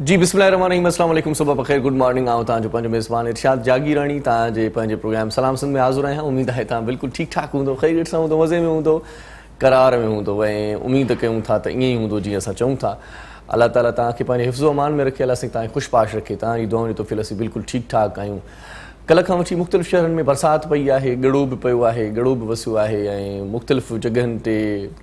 जी बिस्मिल्लाहिर्रहमानिर्रहीम अस्सलाम वालेकुम सुबह बखैर गुड मॉर्निंग आओ ताजो पंज मेज़बान इरशाद जागीरानी ताजे पंज प्रोग्राम सलाम सिंध में हाज़िर आहियां। उम्मीद है ता बिल्कुल ठीक ठाक हूंदो, खैरियत सां हूंदो, मज़े में हूंदो, करार में हूंदो ऐं उम्मीद कयूं था त ईअं ई हूंदो जीअं असां चऊं था। अल्लाह ताला तव्हांखे पंहिंजे हिफ़्ज़ो अमान में रखे, अलाह साईं तव्हांखे ख़ुशपाश रखे। तव्हांजी दुआउनि जो तौफ़ीक़ असीं बिल्कुलु ठीकु ठाक आहियूं। कल्ह खां वठी मुख़्तलिफ़ शहरनि में बरसाति पई आहे, ॻड़ो बि पियो आहे, ॻड़ो बि वसियो आहे ऐं मुख़्तलिफ़ जॻहियुनि ते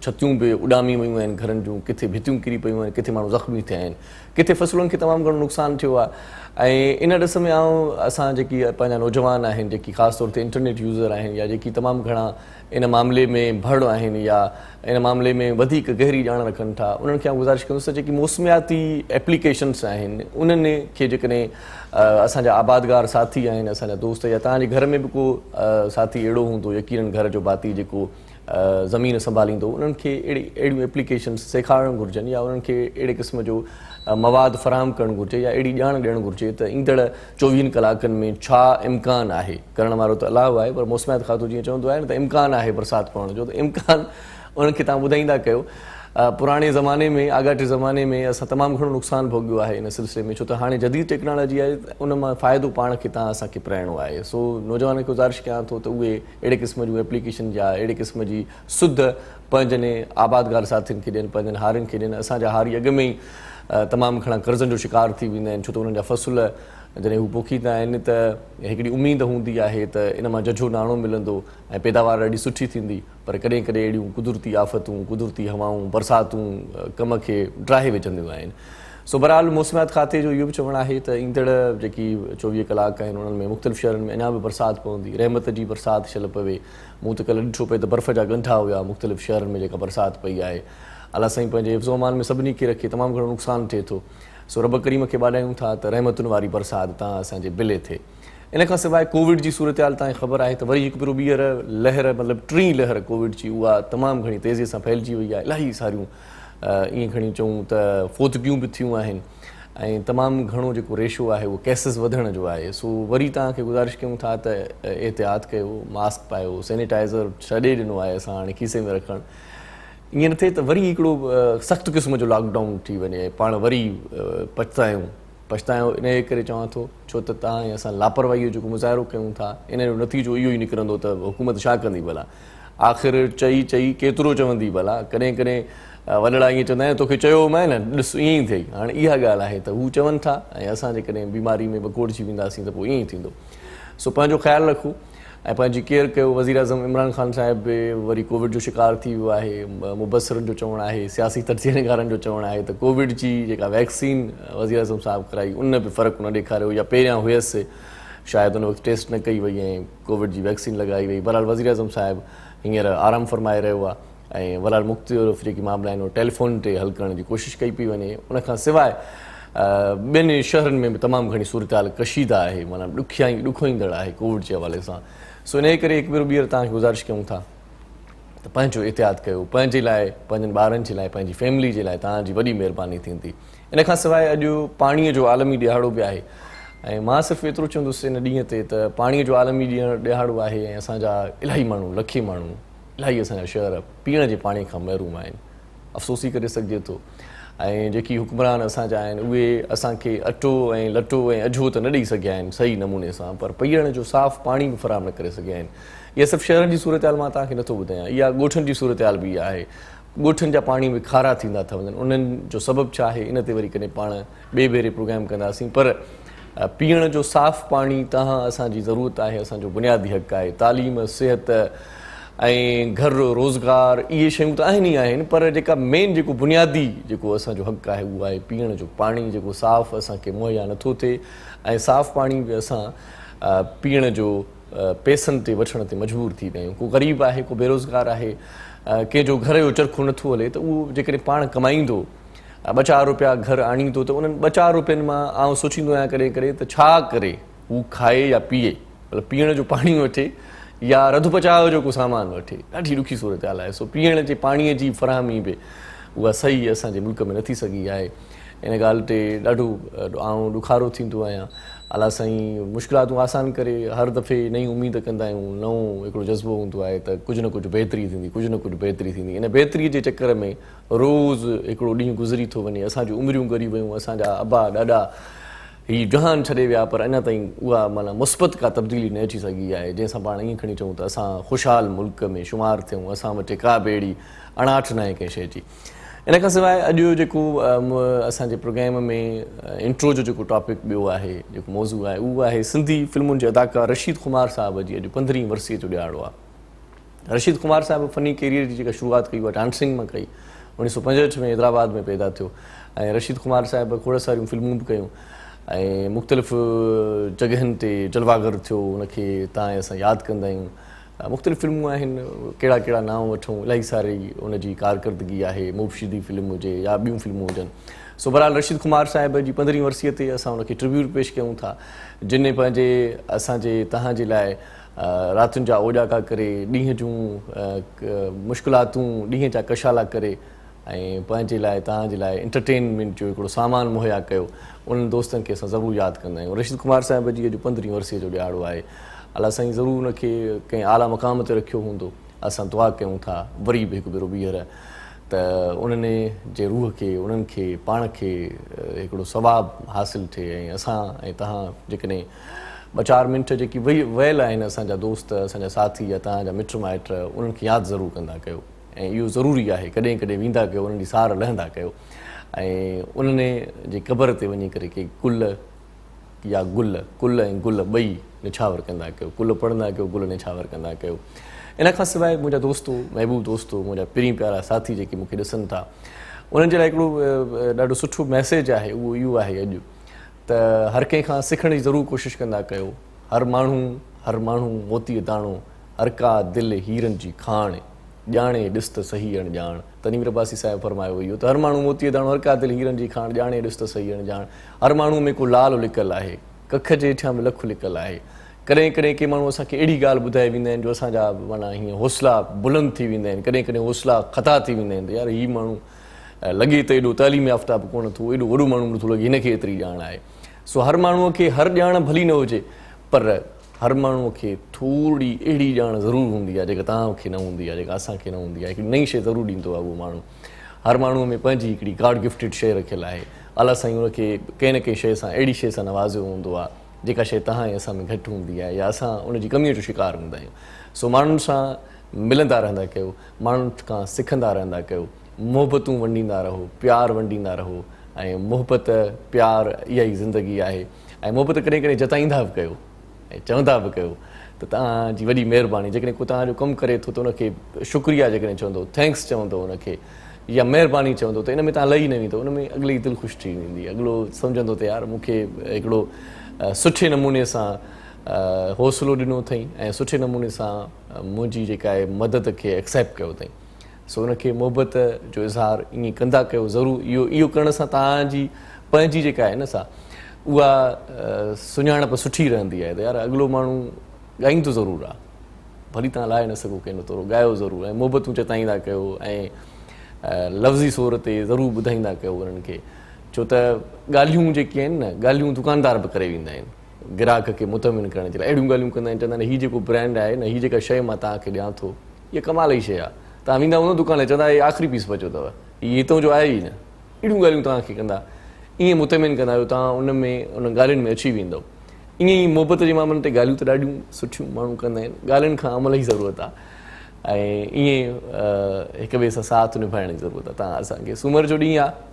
छतियूं बि उॾामी वियूं आहिनि घरनि जूं, किथे भितियूं किरी पियूं आहिनि, किथे माण्हू ज़ख़्मी थिया आहिनि, किथे फ़सुलुनि खे तमामु घणो नुक़सानु थियो आहे। ऐं इन ॾिस में असां जेकी पंहिंजा नौजवान आहिनि, जेकी ख़ासि तौर ते इंटरनेट यूज़र आहिनि या जेकी तमामु घणा इन मामले में भड़ आहिनि या इन मामले में वधीक गहरी ॼाण रखनि था, उन्हनि खे गुज़ारिश कंदुसि त जेकी मौसमियाती एप्लीकेशन्स आहिनि उन्हनि खे जेकॾहिं असांजा आबादगार साथी आहिनि, असांजा दोस्त या तव्हांजे घर में बि को साथी अहिड़ो हूंदो यकीनन घर जो भाती जेको ज़मीन संभालींदो, उन्हनि खे अहिड़ियूं एप्लीकेशन्स सेखारणु घुरिजनि या उन्हनि खे अहिड़े क़िस्म जो मवाद फ़राहम करणु घुरिजे या अहिड़ी ॼाण ॾियणु घुरिजे त ईंदड़ 24 कलाकनि में छा इम्कानु आहे। करण वारो त अलाह आहे, पर मौसमियात खातो जीअं चवंदो आहे न त इम्कानु आहे बरसाति पवण जो, त इम्कानु उन्हनि खे तव्हां ॿुधाईंदा कयो। पुराणे ज़माने में आगाटे ज़माने में असां तमामु घणो नुक़सानु भोॻियो आहे इन सिलसिले में, छो त हाणे जदीद टेक्नोलॉजी आहे, उन मां फ़ाइदो पाण खे तव्हां असांखे पिराइणो आहे। सो नौजवान खे गुज़ारिश कयां थो त उहे अहिड़े क़िस्म जूं एप्लीकेशन या अहिड़े क़िस्म जी सुध पंहिंजनि आबादगार साथियुनि खे ॾियनि, पंहिंजनि हारियुनि खे ॾियनि। असांजा हारी अॻ में ई तमामु घणा कर्ज़नि जो शिकार थी वेंदा आहिनि, छो त उन्हनि जा फ़सुल जॾहिं हू पोखींदा आहिनि त हिकिड़ी उमेद हूंदी आहे त इन मां झझो नाणो मिलंदो ऐं पैदावार ॾाढी सुठी थींदी, पर कॾहिं कॾहिं अहिड़ियूं कुदरती आफ़तूं, कुदरती हवाऊं, बरसातूं कम खे ड्राहे विझंदियूं आहिनि। सो बहरहाल मौसमियात खाते जो इहो बि चवणु आहे त ईंदड़ जेकी 24 कलाक आहिनि उन्हनि में मुख़्तलिफ़ शहरनि में अञा बि बरसाति पवंदी, रहमत जी बरसाति शल पवे। मूं त कल्ह ॾिठो पए त बर्फ़ जा ॻंढा हुया मुख़्तलिफ़ शहरनि में जेका बरसाति पई आहे। अलाह साईं पंहिंजे हिफ़्ज़ो अमान में सभिनी खे रखे, तमामु घणो नुक़सानु थिए थो। सो रब करीम खे ॿाॾायूं था त रहमतुनि वारी बरसाति तव्हां असांजे बिले थिए। इन खां सवाइ कोविड जी सूरत हाल तव्हांखे ख़बर आहे त वरी हिकु भेरो ॿीहर लहर, मतिलबु टीं लहर कोविड जी, उहा तमामु घणी तेज़ीअ सां फैलिजी वई आहे। इलाही सारियूं ईअं खणी चऊं त फ़ौतगियूं बि थियूं आहिनि ऐं तमामु घणो जेको रेशो आहे उहो केसिस वधण जो आहे। सो वरी तव्हांखे गुज़ारिश कयूं था त एहतियात कयो, मास्क पायो, सैनिटाइज़र छॾे ॾिनो आहे असां हाणे खीसे में रखणु। ईअं न थिए त वरी हिकिड़ो सख़्तु क़िस्म जो लॉकडाउन थी वञे, पाण वरी पछतायूं इन जे करे चवां थो, छो त तव्हां असां लापरवाहीअ जो जेको मुज़ाहिरो कयूं था, इन जो नतीजो इहो ई निकिरंदो त हुकूमत छा कंदी भला। आख़िर चई केतिरो चवंदी भला। कॾहिं कॾहिं वॾड़ा ईअं चवंदा आहिनि तोखे चयो मां न, ॾिस ईअं ई थिए। हाणे इहा ॻाल्हि आहे त हू चवनि था ऐं असां जेकॾहिं बीमारी में बकोड़जी वेंदासीं त पोइ ईअं ई थींदो। सो पंहिंजो ख़्यालु रखो ऐं पंहिंजी केयर कयो। वज़ीर आज़म इमरान ख़ान साहिब बि वरी कोविड जो शिकार थी वियो आहे। मुबसरनि जो चवणु आहे, सियासी तर्जीहगारनि जो चवणु आहे त कोविड जी जेका वैक्सीन वज़ीर आज़म साहिबु कराई उन बि फ़र्क़ु न ॾेखारियो, या पहिरियां हुयसि शायदि उन वक़्तु टेस्ट न कई वई ऐं कोविड जी वैक्सीन लॻाई वई। बहरहाल वज़ीर आज़म साहिबु हींअर आराम फरमाए रहियो आहे ऐं बहरहाल मुख़्तलिफ़ जेकी मामला आहिनि उहो टेलीफोन ते हल करण जी कोशिशि कई पई वञे। उनखां सवाइ ॿियनि शहरनि में बि तमामु घणी सूरत हाल कशीदा आहे, माना ॾुखोईंदड़ आहे कोविड जे हवाले सां। सो इन करे हिकु भेरो ॿीहर तव्हांखे गुज़ारिश कयूं था त पंहिंजो एहतियात कयो, पंहिंजे लाइ, पंहिंजनि ॿारनि जे लाइ, पंहिंजी फैमिली जे लाइ तव्हांजी वॾी महिरबानी थींदी। इन खां सवाइ अॼु पाणीअ जो आलमी ॾिहाड़ो बि आहे ऐं मां सिर्फ़ु एतिरो चवंदुसि इन ॾींहं ते त पाणीअ जो आलमी ॾिहाड़ो आहे ऐं असांजा इलाही माण्हू, लखे माण्हू, इलाही असांजा शहर पीअण जे पाणी खां महरूम आहिनि। अफ़सोस ई करे सघिजे थो ऐं जेकी हुक्मरान असांजा आहिनि उहे असांखे अटो ऐं लटो ऐं अझो त न ॾेई सघिया आहिनि सही नमूने सां, पर पीअण जो साफ़ु पाणी बि फ़राहम न करे सघिया आहिनि। इहा सभु शहरनि जी सूरत हाल मां तव्हांखे नथो ॿुधायां, इहा ॻोठनि जी सूरत हाल बि आहे। ॻोठनि जा पाणी बि खारा थींदा था वञनि। उन्हनि जो सबबु छा आहे इन ते वरी कॾहिं पाण ॿिए भेरे प्रोग्राम कंदासीं, पर पीअण जो साफ़ु पाणी तव्हां असांजी ज़रूरत आहे, असांजो बुनियादी हक़ आहे। तालीम, सिहत ऐं घर रोज़गार इहे शयूं त आहिनि ई आहिनि, पर जेका मेन जेको बुनियादी जेको असांजो हक़ आहे उहो आहे पीअण जो पाणी, जेको साफ़ु असांखे मुहैया नथो थिए ऐं साफ़ु पाणी बि असां पीअण जो पैसनि ते वठण ते मजबूर थी विया आहियूं। को ग़रीब आहे, को बेरोज़गार आहे, कंहिंजो घर जो चरखो नथो हले, त उहो जेकॾहिं पाण कमाईंदो 2-4 रुपया घर आणींदो त उन्हनि 2-4 रुपयनि मां आउं सोचींदो आहियां कॾहिं कॾहिं त छा करे हू खाए या पीए, मतिलबु पीअण जो पाणी वठे या रधु पचाव जो को सामान वठे। ॾाढी ॾुखी सूरत हाल आहे। सो पीअण जे पाणीअ जी फ़राहमी बि उहा सही असांजे मुल्क में नथी सघी आहे। इन ॻाल्हि ते ॾाढो आउं ॾुखारो थींदो आहियां अला साईं मुश्किलातूं आसान करे हर दफ़े नई उमेद कंदा आहियूं, नओं हिकिड़ो जज़्बो हूंदो आहे त कुझु न कुझु बहितरी थींदी, कुझु न कुझु बहितरी थींदी। इन बहितरीअ जे चकर में रोज़ु हिकिड़ो ॾींहुं गुज़री थो वञे, असांजूं उमिरियूं ॻरी वियूं, असांजा अबा ॾाॾा हीअ जहान छॾे विया, पर अञा ताईं उहा माना मुस्बत का तब्दीली न अची सघी आहे जंहिंसां पाण ईअं खणी चऊं त असां ख़ुशहाल मुल्क में शुमारु थियूं, असां वटि का बि अहिड़ी अणाठ न आहे कंहिं शइ जी। इन खां सवाइ अॼु जेको असांजे प्रोग्राम में इंट्रो जो जेको टॉपिक ॿियो आहे, जेको मौज़ू आहे, उहो आहे सिंधी फिल्मुनि जे अदाकार रशीद कुमार साहिब जी अॼु 15वीं वरसीअ जो ॾियारो आहे। रशीद कुमार साहिब फ़नी कैरियर जी जेका शुरूआति कई उहा डांसिंग मां कई, 1965 में हैदराबाद में पैदा थियो ऐं रशीद कुमार साहिब खोड़ सारियूं फिल्मूं बि कयूं ऐं मुख़्तलिफ़ जॻहियुनि ते जलवागर थियो, उनखे तव्हां असां यादि कंदा आहियूं। मुख़्तलिफ़ फिल्मूं आहिनि, कहिड़ा कहिड़ा नाम वठूं, इलाही सारी उनजी कारकर्दगी आहे, मुबशिदी फिल्म हुजे या ॿियूं फिल्मूं हुजनि। सो बहरहाल रशीद कुमार साहिब जी 15वीं वरसीअ ते असां उनखे ट्रिब्यूट पेश कयूं था, जिन पंहिंजे असांजे तव्हांजे लाइ रातियुनि जा ओॼाका करे, ॾींहं जूं मुश्किलातूं ॾींहं जा कशाला करे ऐं पंहिंजे लाइ तव्हांजे लाइ एंटरटेनमेंट जो हिकिड़ो सामान मुहैया कयो, उन्हनि दोस्तनि खे असां ज़रूरु यादि कंदा आहियूं। रशीद कुमार साहिब जी अॼु 15वीं वरसीअ जो ॾियारो आहे। अलाह साईं ज़रूरु उनखे कंहिं आला मक़ाम ते रखियो हूंदो, असां दुआ कयूं था वरी बि हिकु भेरो ॿीहर त उन्हनि जे रूह खे, उन्हनि खे पाण खे हिकिड़ो सवाबु हासिलु थिए ऐं असां ऐं तव्हां जेकॾहिं 2-4 मिंट जेकी वियल आहिनि असांजा दोस्त, असांजा साथी या तव्हांजा मिट माइट, उन्हनि खे यादि ज़रूरु कंदा कयो ऐं इहो ज़रूरी आहे, कॾहिं कॾहिं वेंदा कयो, उन्हनि जी सार लहंदा कयो ऐं उन्हनि जे क़बर ते वञी करे के गुल या कुल ऐं गुल ॿई निछावर कंदा कयो, कुल पढ़ंदा कयो, गुल निछावर कंदा कयो। इन खां सवाइ मुंहिंजा दोस्तो, महबूब दोस्तो, मुंहिंजा पहिरीं प्यारा साथी जेके मूंखे ॾिसनि था, उन्हनि जे लाइ हिकिड़ो ॾाढो सुठो मैसेज आहे, उहो इहो आहे अॼु त हर कंहिं खां सिखण जी ज़रूरु कोशिशि कंदा कयो। हर माण्हू मोतीअ दाणो, हर का दिलि हीरनि जी खाण, ॼाणे ॾिस त सही अणॼाण। तनीम रबासी साहिबु फरमायो इहो त हर माण्हू मोतीअ दाणो, हर का दिलि हीरनि जी खाण, ॼाणे ॾिस त सही अणॼाण। हर माण्हू में को लाल लिकल आहे, कख जे हेठियां बि लखु लिकल आहे। कॾहिं कॾहिं के माण्हू असांखे अहिड़ी ॻाल्हि ॿुधाए वेंदा आहिनि जो असांजा माना हीअं हौसला बुलंद थी वेंदा आहिनि, कॾहिं कॾहिं हौसला ख़ता थी वेंदा आहिनि त यार हीउ माण्हू लॻे त एॾो तइलीम याफ़्ता बि कोन थो, एॾो वॾो माण्हू नथो लॻे, हिनखे एतिरी ॼाण आहे। सो हर माण्हूअ खे हर ॼाण भली न हुजे, पर हर माण्हूअ खे थोरी अहिड़ी ॼाण ज़रूरु हूंदी आहे जेका तव्हांखे न हूंदी आहे, जेका असांखे न हूंदी आहे। हिकिड़ी नई शइ ज़रूरु ॾींदो आहे उहो माण्हू। हर माण्हूअ में पंहिंजी हिकिड़ी गॉड गिफ्टेड शइ रखियलु आहे। अलाह साईं उनखे कंहिं न कंहिं शइ सां, अहिड़ी शइ सां नवाज़ियो हूंदो आहे जेका शइ तव्हां ऐं असां में घटि हूंदी आहे या असां उनजी कमीअ जो शिकार हूंदा आहियूं। सो माण्हुनि सां मिलंदा रहंदा कयो, माण्हुनि खां सिखंदा रहंदा कयो, मोहबतूं वंडींदा रहो, प्यार वंडींदा रहो ऐं मोहबत प्यार इहा ई ज़िंदगी आहे। ऐं मोहबत कॾहिं कॾहिं जताईंदा बि कयो ऐं चवंदा बि कयो त तव्हांजी वॾी महिरबानी। जेकॾहिं को तव्हांजो कमु करे थो त उनखे शुक्रिया जेकॾहिं चवंदो, थैंक्स चवंदो उनखे या महिरबानी चवंदो, त इन में तव्हां लही न वेंदो, उन में अॻिले ई दिलि ख़ुशि थी वेंदी, अॻिलो सम्झंदो त यार मूंखे हिकिड़ो सुठे नमूने सां हौसलो ॾिनो अथई ऐं सुठे नमूने सां मुंहिंजी जेका आहे मदद खे एक्सेप्ट कयो अथई। सो उनखे मोहबत जो इज़हार ईअं कंदा कयो ज़रूरु। इहो करण सां तव्हांजी पंहिंजी जेका आहे न सा उहा सुञाणप सुठी रहंदी आहे त यार अॻिलो माण्हू ॻाईंदो ज़रूरु आहे, भली तव्हां लाहे न सघो कंहिं थोरो ॻायो ज़रूरु ऐं मोहबतूं जताईंदा कयो ऐं लफ़्ज़ी तौर ते ज़रूरु ॿुधाईंदा कयो उन्हनि खे। छो त ॻाल्हियूं जेके आहिनि न, ॻाल्हियूं दुकानदार बि करे वेंदा आहिनि ग्राहक खे मुतमिन करण जे लाइ। अहिड़ियूं ॻाल्हियूं कंदा आहिनि, चवंदा आहिनि हीअ जेको ब्रांड आहे न, हीअ जेका शइ मां तव्हांखे ॾियां थो, इहा कमाल जी शइ आहे। तव्हां वेंदा हुन दुकान ते चवंदा हीअ आख़िरी पीस बचियो अथव, हीअ हितां जो आहे ई न। अहिड़ियूं ॻाल्हियूं तव्हांखे कंदा, ईअं मुतमिन कंदा आहियो, तव्हां उन में उन ॻाल्हियुनि में अची वेंदव। ईअं ई मोहबत जे मामलनि ते ॻाल्हियूं त ॾाढियूं सुठियूं माण्हू कंदा आहिनि, ॻाल्हियुनि खां अमल जी ज़रूरत आहे ऐं ईअं हिक ॿिए सां साथ निभाइण जी ज़रूरत आहे। तव्हां असांखे सूमर जो ॾींहुं आहे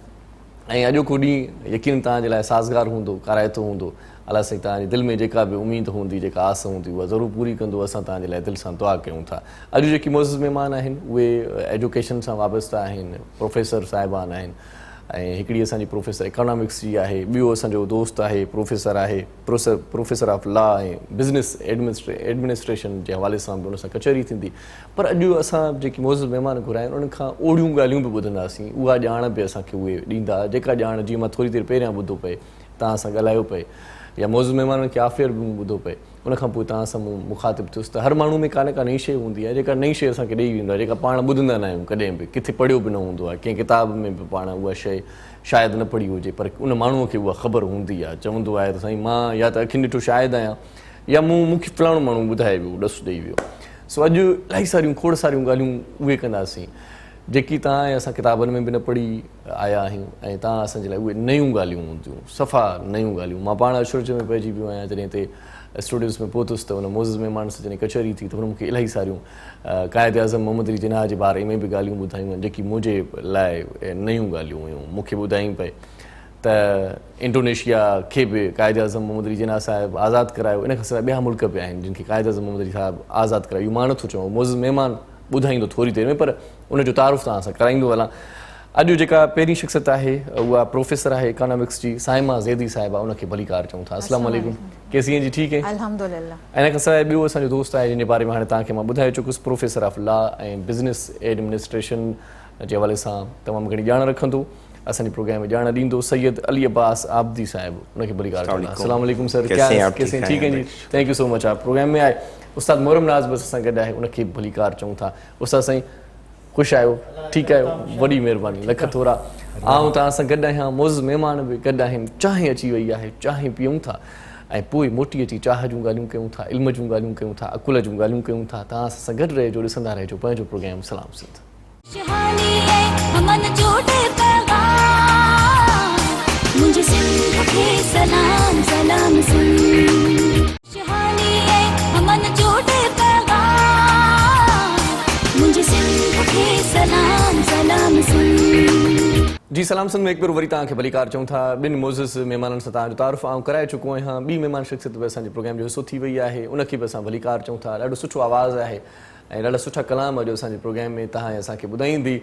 ऐं अॼोको ॾींहुं यकीन तव्हांजे लाइ साज़गार हूंदो, काराइतो हूंदो। अलाह साईं तव्हांजे दिलि में जेका बि उमेद हूंदी, जेका आस हूंदी, उहा ज़रूरु पूरी कंदो। असां तव्हांजे लाइ दिलि सां दुआ कयूं था। अॼु जेकी मोज़िज़ महिमान आहिनि उहे एजुकेशन सां वाबस्ता आहिनि, प्रोफेसर साहिबान आहिनि ऐं हिकिड़ी असांजी प्रोफेसर इकोनॉमिक्स जी आहे, ॿियो असांजो दोस्त आहे प्रोफेसर आहे प्रोफेसर ऑफ लॉ ऐं बिज़नेस एडमिनिस्ट्रेशन जे हवाले सां बि उन सां कचहरी थींदी। पर अॼु असां जेकी मोज़िज़ महिमान घुराया आहिनि उन्हनि खां ओड़ियूं ॻाल्हियूं बि ॿुधंदासीं, उहा ॼाण बि असांखे उहे ॾींदा, जेका ॼाण जीअं मां थोरी देरि पहिरियां ॿुधो पए तव्हां सां ॻाल्हायो पए या मौज़ूद महिमाननि खे आफ़ियर बि ॿुधो पए उन खां पोइ तव्हां सां मुखातिबु थियुसि त हर माण्हू में का न का नई शइ हूंदी आहे जेका नई शइ असांखे ॾेई वेंदो आहे जेका पाण ॿुधंदा न आहियूं कॾहिं बि किथे पढ़ियो बि न हूंदो आहे कंहिं किताब में बि पाण उहा शइ शायदि न पढ़ी हुजे पर उन माण्हूअ खे उहा ख़बर हूंदी आहे चवंदो आहे त साईं मां या त अखियुनि ॾिठो शायदि आहियां या मूंखे फलाणो माण्हू ॿुधाए वियो ॾसु ॾेई वियो सो अॼु इलाही सारियूं खोड़ सारियूं ॻाल्हियूं उहे कंदासीं जेकी तव्हां ऐं असां किताबनि में बि न पढ़ी आया आहियूं ऐं तव्हां असांजे लाइ उहे नयूं ॻाल्हियूं हूंदियूं सफ़ा नयूं ॻाल्हियूं मां पाण अशुरज में पइजी पियो आहियां जॾहिं हिते स्टूडियोस में पहुतुसि त हुन मौज़ूद महिमान सां जॾहिं कचहरी थी त हुन मूंखे इलाही सारियूं क़ाइद आज़म मोहम्मद अली जिन्ना जे बारे में बि ॻाल्हियूं ॿुधायूं आहिनि जेकी मुंहिंजे लाइ नयूं ॻाल्हियूं हुयूं मूंखे ॿुधायूं पए त इंडोनेशिया खे बि क़ाइद आज़म मोहम्मद अली जिन्ना साहिबु आज़ादु करायो इन खां सवाइ ॿिया मुल्क बि आहिनि जिन खे क़ाइद आज़म मोहम्मद अली साहिबु आज़ादु करायो इहो मां नथो चवां मौज़ूद महिमान ॿुधाईंदो थोरी देरि में पर उनजो तारुफ़ तव्हां सां कराईंदो हलां अॼु जेका पहिरीं शख़्सियत आहे उहा प्रोफेसर आहे इकोनॉमिक्स जी साइमा ज़ैदी साहिबा उनखे भलीकार चऊं था अस्सलाम वालेकुम कैसी हैं जी ठीक है अल्हम्दुलिल्लाह इन खां सवाइ ॿियो असांजो दोस्त आहे जिन बारे में हाणे तव्हांखे मां ॿुधाए चुकुसि प्रोफेसर ऑफ लॉ ऐं बिज़नेस एडमिनिस्ट्रेशन जे हवाले सां तमामु घणी ॼाण रखंदो असांजे प्रोग्राम में ॼाण ॾींदो सैयद अली अब्बास आबदी साहिबु उनखे भलीकार चऊं था अस्सलाम वालेकुम सर कैसे हैं ठीक है जी थैंक यू सो मच आप प्रोग्राम में आए उस्ताद मोहरम नाज़ बस असां गॾु आहे उनखे भलीकार चऊं था उस्ताद साईं ख़ुशि आहियो ठीकु आहियो वॾी महिरबानी लख थोरा आऊं तव्हां सां गॾु आहियां मौज़ूद महिमान बि गॾु आहिनि चांहि अची वई आहे चांहि पीऊं था ऐं पोइ मोटी अची चाह जूं ॻाल्हियूं कयूं था इल्म जूं ॻाल्हियूं कयूं था अकुल जूं ॻाल्हियूं कयूं था तव्हां सां गॾु रहिजो ॾिसंदा रहिजो पंहिंजो प्रोग्राम सलाम सिंध सलाम सलाम जी सलाम सिंध में हिकु भेरो वरी तव्हांखे भलीकार चऊं था ॿिनि मोज़िज़ महिमाननि सां तव्हांजो तारुफ़ आऊं कराए चुको आहियां ॿी महिमान शख़्सियत बि असांजे प्रोग्राम जो हिसो थी वई आहे उनखे बि असां भलीकार चऊं था ॾाढो सुठो आवाज़ु आहे ऐं ॾाढा सुठा कलाम अॼु असांजे प्रोग्राम में तव्हां असांखे ॿुधाईंदी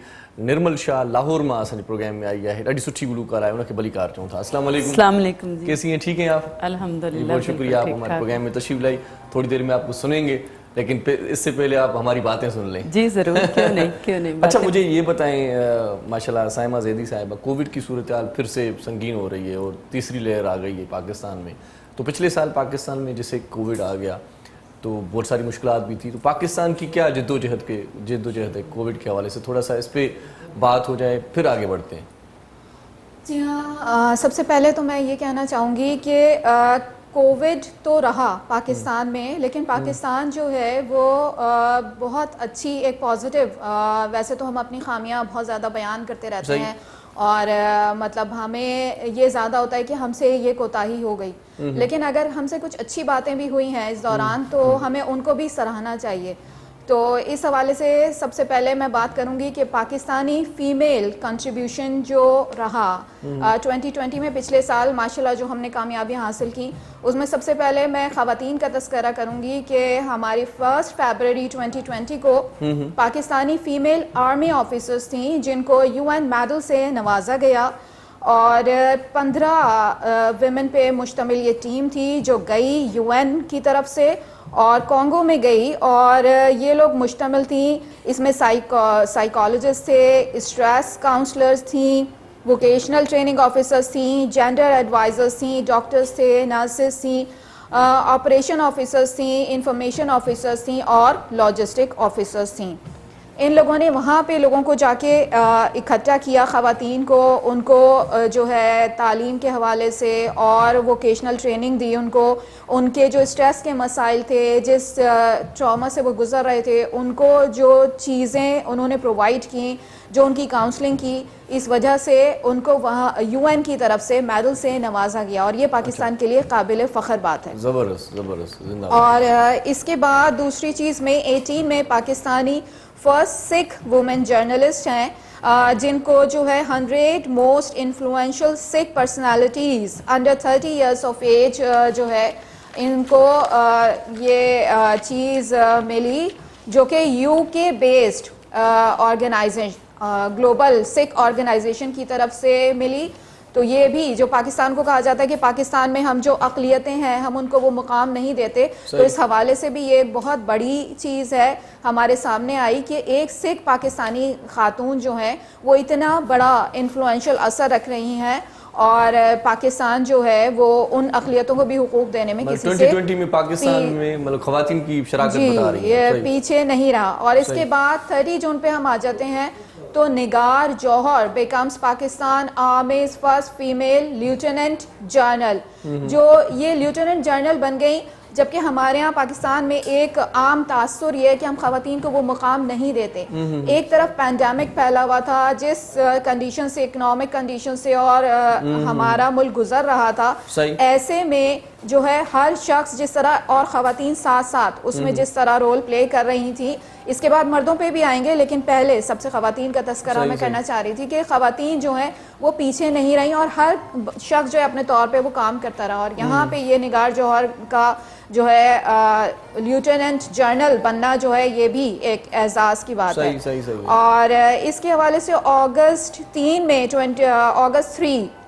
निर्मल शाह लाहौर मां असांजे प्रोग्राम में आई आहे ॾाढी सुठी गुलूकार आहे उनखे भलीकार चऊं था अस्सलाम वालेकुम जी कैसी हैं ठीक हैं आप अल्हम्दुलिल्लाह बहुत शुक्रिया आप हमारे प्रोग्राम में तशरीफ लाई थोड़ी देर में आपको सुनेंगे लेकिन इससे पहले आप हमारी बातें सुन लें जी जरूर क्यों नहीं अच्छा मुझे ये बताएं माशाल्लाह साइमा ज़ैदी साहिबा कोविड की सूरत हाल फिर से संगीन हो रही है और तीसरी लहर आ गई है पाकिस्तान में तो पिछले साल पाकिस्तान में जैसे कोविड आ गया तो बहुत सारी मुश्किलात भी थी तो पाकिस्तान की क्या जद्दोजहद है कोविड के हवाले से थोड़ा सा इस पर बात हो जाए फिर आगे बढ़ते हैं जी हाँ सबसे पहले तो मैं ये कहना चाहूँगी कि कोविड तो रहा पाकिस्तान में लेकिन पाकिस्तान जो है वो बहुत अच्छी एक पॉजिटिव वैसे तो हम अपनी खामियां बहुत ज़्यादा बयान करते रहते हैं और मतलब हमें ये ज़्यादा होता है कि हमसे ये कोताही हो गई लेकिन अगर हमसे कुछ अच्छी बातें भी हुई हैं इस दौरान तो हमें उनको भी सराहना चाहिए तो इस हवाले से सबसे पहले मैं बात करूंगी कि पाकिस्तानी फ़ीमेल कंट्रीब्यूशन जो रहा 2020 में पिछले साल माशाल्लाह जो हमने कामयाबी हासिल की उसमें सबसे पहले मैं ख़वातीन का तस्करा करूंगी कि हमारी 1 फरवरी 2020 को पाकिस्तानी फ़ीमेल आर्मी ऑफिसर्स थी जिनको UN मेडल से नवाजा गया और 15 विमेन पे मुश्तमिल ये टीम थी जो गई UN की तरफ से और कॉन्गो में गई और ये लोग मुश्तमिल थी इसमें साइकोलॉजिस्ट थे स्ट्रेस काउंसलर्स थी वोकेशनल ट्रेनिंग ऑफिसर्स थी जेंडर एडवाइज़र्स थी डॉक्टर्स थे नर्सेस थी ऑपरेशन ऑफिसर्स थी इंफॉर्मेशन ऑफिसर्स थी और लॉजिस्टिक ऑफिसर्स थी इन लोगों ने वहाँ पे लोगों को जाके इकट्ठा किया ख़वातीन को उनको जो है तालीम के हवाले से और वोकेशनल ट्रेनिंग दी उनको उनके जो स्ट्रेस के मसाइल थे जिस ट्रॉमा से वो गुज़र रहे थे उनको जो चीज़ें उन्होंने प्रोवाइड की जो उनकी काउंसलिंग की इस वजह से उनको वहाँ UN की तरफ से मेडल से नवाजा गया और ये पाकिस्तान के लिए काबिल फ़ख्र बात है ज़बरदस्त और इसके बाद दूसरी चीज़ में 18 में Pakistani first Sikh women journalist हैं जिनको जो है 100 most influential Sikh personalities under 30 years of age जो है इनको ये चीज़ मिली जो कि UK based organisation global Sikh organisation की तरफ से मिली तो ये भी जो पाकिस्तान को कहा जाता है कि पाकिस्तान में हम जो अक़लियतें हैं हम उनको वो मुकाम नहीं देते तो इस हवाले से भी ये एक बहुत बड़ी चीज़ है हमारे सामने आई कि एक सिख पाकिस्तानी खातून जो हैं वो इतना बड़ा इन्फ्लुएंशियल असर रख रही हैं और पाकिस्तान जो है वो उन अक़लियतों को भी हुकूक देने में किसी से 2020 में पाकिस्तान में मतलब खवातीन की शराकत बता रही ये है, पीछे नहीं रहा। और इसके बाद 30 जून पे हम आ जाते हैं तो Nigar Johar becomes Pakistan army's first female lieutenant general, जो ये लेफ्टिनेंट जनरल बन गई। जबकि हमारे यहाँ पाकिस्तान में एक आम तासुर ये है कि हम खवातीन को वो मुकाम नहीं देते। एक तरफ पैंडेमिक फैला हुआ था, जिस कंडीशन से, इकोनॉमिक कंडीशन से और हमारा मुल्क गुजर रहा था, ऐसे में जो है हर शख्स जिस तरह, और खवातीन साथ साथ उसमें जिस तरह रोल प्ले कर रही थी, इसके बाद मर्दों पे भी आएंगे, लेकिन पहले सबसे खवातीन का तस्करा मैं करना चाह रही थी कि खवातीन जो है वो पीछे नहीं रही और हर शख्स जो है अपने तौर पे वो काम करता रहा। और यहाँ पे ये निगार जौहर का जो है लेफ्टिनेंट जनरल बनना जो है ये भी एक एजाज़ की बात है। सही। और इसके हवाले से अगस्त 3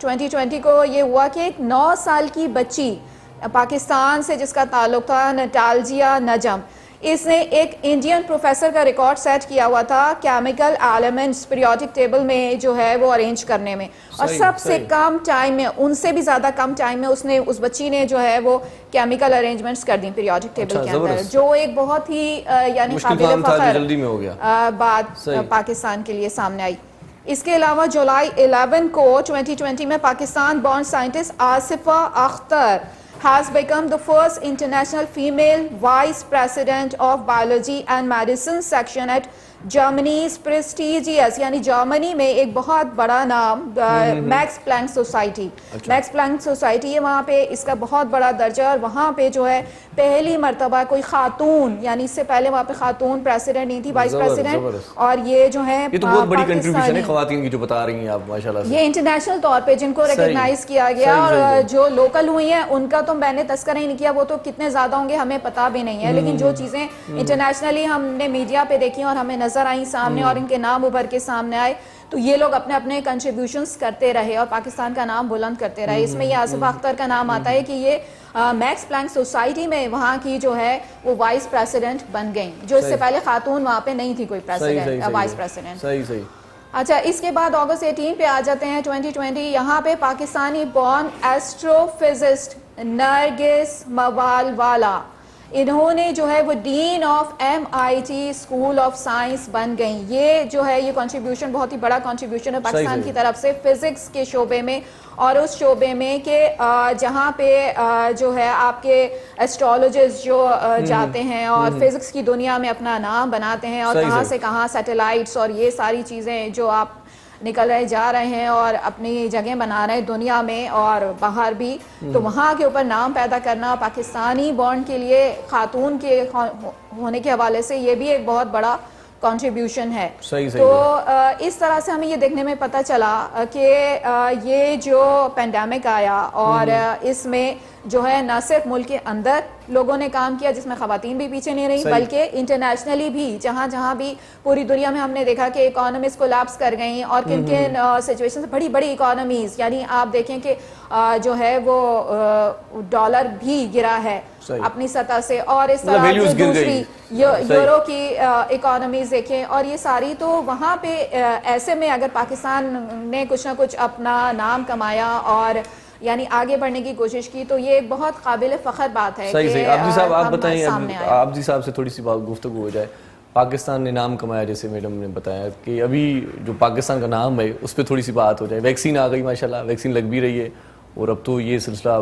2020 को ये हुआ कि एक 9 साल की बच्ची पाकिस्तान से जिसका ताल्लुक था, नटालजिया नजम, इसने एक इंडियन प्रोफेसर का रिकॉर्ड सेट किया हुआ था केमिकल एलिमेंट्स पीरियोडिक टेबल में जो है वो अरेंज करने में, और सबसे कम टाइम में, उनसे भी ज्यादा कम टाइम में उसने, उस बच्ची ने जो है वो केमिकल अरेंजमेंट्स कर दी पीरियोडिक टेबल के अंदर, जो एक बहुत ही यानी काबिल फख्र बात पाकिस्तान के लिए सामने आई। इसके अलावा जुलाई 11 को 2020 में Pakistan born scientist Asifa Akhtar has become the first international female vice president of biology and medicine section at Germany's prestigious, यानी जर्मनी में एक बहुत बड़ा नाम Max Planck society. Max Planck society है वहाँ पे, इसका बहुत बड़ा दर्जा, और वहाँ पे जो है पहली मर्तबा कोई खातून, यानी इससे पहले वहाँ पे खातून प्रेसिडेंट नहीं थी, वाइस प्रेसिडेंट, और ये जो है ये तो बहुत बड़ी कंट्रीब्यूशन है खवातीन की जो बता रही हैं आप माशाल्लाह से। ये इंटरनेशनल तौर पे जिनको रिकॉग्नाइज किया गया, और जो लोकल हुई हैं उनका तो मैंने तस्करा ही नहीं किया, वो तो कितने ज्यादा होंगे हमें पता भी नहीं है, लेकिन जो चीजें इंटरनेशनली हमने मीडिया पे देखी और हमें नजर आई सामने और इनके नाम उभर के सामने आए, तो ये लोग अपने अपने कंट्रीब्यूशंस करते रहे और पाकिस्तान का नाम बुलंद करते रहे। इसमें ये आसिफा अख्तर का नाम आता है कि ये मैक्स प्लैंक सोसाइटी में वहाँ की जो है वो वाइस प्रेसिडेंट बन गई, जो इससे पहले खातून वहाँ पे नहीं थी कोई प्रेसिडेंट, वाइस प्रेसिडेंट। सही। अच्छा, इसके बाद अगस्त 18 पे आ जाते हैं 2020। यहाँ पे पाकिस्तानी बॉर्न एस्ट्रोफिजिस्ट नरगिस मवालवाला, इन्होंने जो है वो dean of MIT school of science बन गई। ये जो है ये कंट्रीब्यूशन बहुत ही बड़ा कंट्रीब्यूशन है पाकिस्तान की तरफ से फिजिक्स के शोबे में, और उस शोबे में कि जहाँ पे जो है आपके एस्ट्रोलॉजिस्ट जो जाते हैं और फिजिक्स की दुनिया में अपना नाम बनाते हैं, और कहाँ से कहाँ सैटेलाइट्स और ये सारी चीज़ें जो आप निकल रहे जा रहे हैं और अपनी जगह बना रहे हैं दुनिया में और बाहर भी, तो वहाँ के ऊपर नाम पैदा करना पाकिस्तानी बॉर्न के लिए खातून के होने के हवाले से ये भी एक बहुत बड़ा कंट्रीब्यूशन है। तो इस तरह से हमें ये देखने में पता चला कि ये जो पेंडेमिक आया और इसमें जो है न सिर्फ मुल्क के अंदर लोगों ने काम किया जिसमें खवातीन भी पीछे नहीं रही, बल्कि इंटरनेशनली भी जहाँ जहाँ भी पूरी दुनिया में हमने देखा कि इकोनॉमीज कोलैप्स कर गई, और किन किन सिचुएशन बड़ी बड़ी इकोनॉमीज, यानी आप देखें कि जो है वो डॉलर भी गिरा है अपनी सतह से, और इस तरह से दूसरी यूरो की इकोनॉमीज देखें, और ये सारी तो वहाँ पे ऐसे में अगर पाकिस्तान ने कुछ ना कुछ अपना नाम कमाया और यानी आगे बढ़ने की कोशिश की, तो ये एक बहुत काबिल फ़ख्र बात है। सही। आप जी साहब आप बताएं, आप जी साहब से थोड़ी सी बात गुफ्तगू हो जाए। पाकिस्तान ने नाम कमाया, जैसे मैडम ने बताया कि अभी जो पाकिस्तान का नाम है उस पर थोड़ी सी बात हो जाए। वैक्सीन आ गई माशाल्लाह, वैक्सीन लग भी रही है, और अब तो ये सिलसिला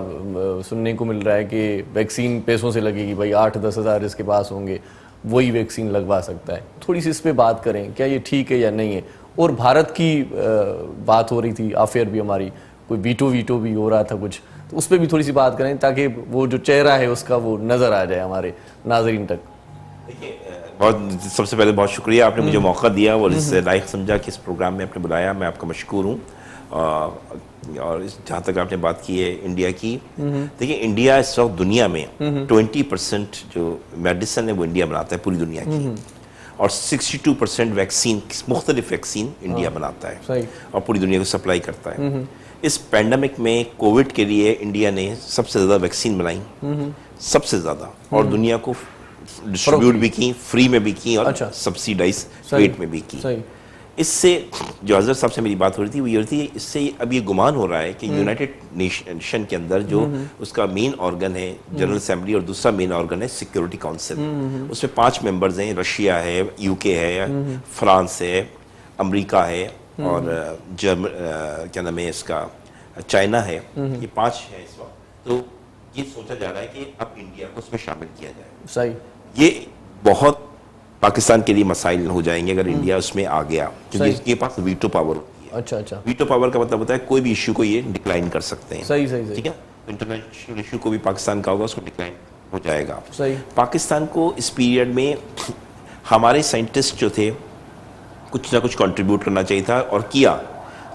सुनने को मिल रहा है कि वैक्सीन पैसों से लगेगी, भाई 8-10 हज़ार जिसके पास होंगे वही वैक्सीन लगवा सकता है। थोड़ी सी इस पर बात करें, क्या ये ठीक है या नहीं है। और भारत की बात हो रही थी, अफेयर भी हमारी कोई वीटो भी हो रहा था कुछ, तो उस पर भी थोड़ी सी बात करें ताकि वो जो चेहरा है उसका वो नज़र आ जाए हमारे नाजरीन तक। बहुत सबसे पहले बहुत शुक्रिया, आपने मुझे मौका दिया और इससे लायक समझा कि इस प्रोग्राम में आपने बुलाया, मैं आपका मशकूर हूँ। और जहाँ तक आपने बात की है इंडिया की, देखिए इंडिया इस वक्त दुनिया में 20% जो मेडिसिन है वो इंडिया बनाता है पूरी दुनिया की, और 62% वैक्सीन, मुख्तलिफ वैक्सीन इंडिया बनाता है और पूरी दुनिया को सप्लाई करता है। इस पैंडमिक में कोविड के लिए इंडिया ने सबसे ज़्यादा वैक्सीन बनाई, सबसे ज़्यादा, और दुनिया को डिस्ट्रीब्यूट भी की, फ्री में भी की और सब्सिडाइज रेट में भी की। इससे जो हजरत साहब से मेरी बात हो रही थी वो ये थी, इससे अब ये गुमान हो रहा है कि यूनाइटेड नेशन के अंदर जो उसका मेन ऑर्गन है जनरल असेंबली और दूसरा मेन ऑर्गन है सिक्योरिटी काउंसिल, उसमें 5 मेंबर्स हैं, रशिया है, यूके है, फ्रांस है, अमेरिका है और क्या नाम है इसका, चाइना है, ये 5 है इस वक्त। तो ये सोचा जा रहा है कि अब इंडिया को उसमें शामिल किया जाए। सही। ये बहुत पाकिस्तान के लिए मसाइल हो जाएंगे अगर इंडिया उसमें आ गया, क्योंकि इसके पास वीटो पावर होती है। अच्छा। वीटो पावर का मतलब होता है कोई भी इश्यू को ये डिक्लाइन कर सकते हैं। सही। ठीक है, इंटरनेशनल इश्यू को भी पाकिस्तान का होगा, उसको डिक्लाइन हो जाएगा। सही। पाकिस्तान को इस पीरियड में हमारे साइंटिस्ट जो थे कुछ ना कुछ कंट्रीब्यूट करना चाहिए था और किया।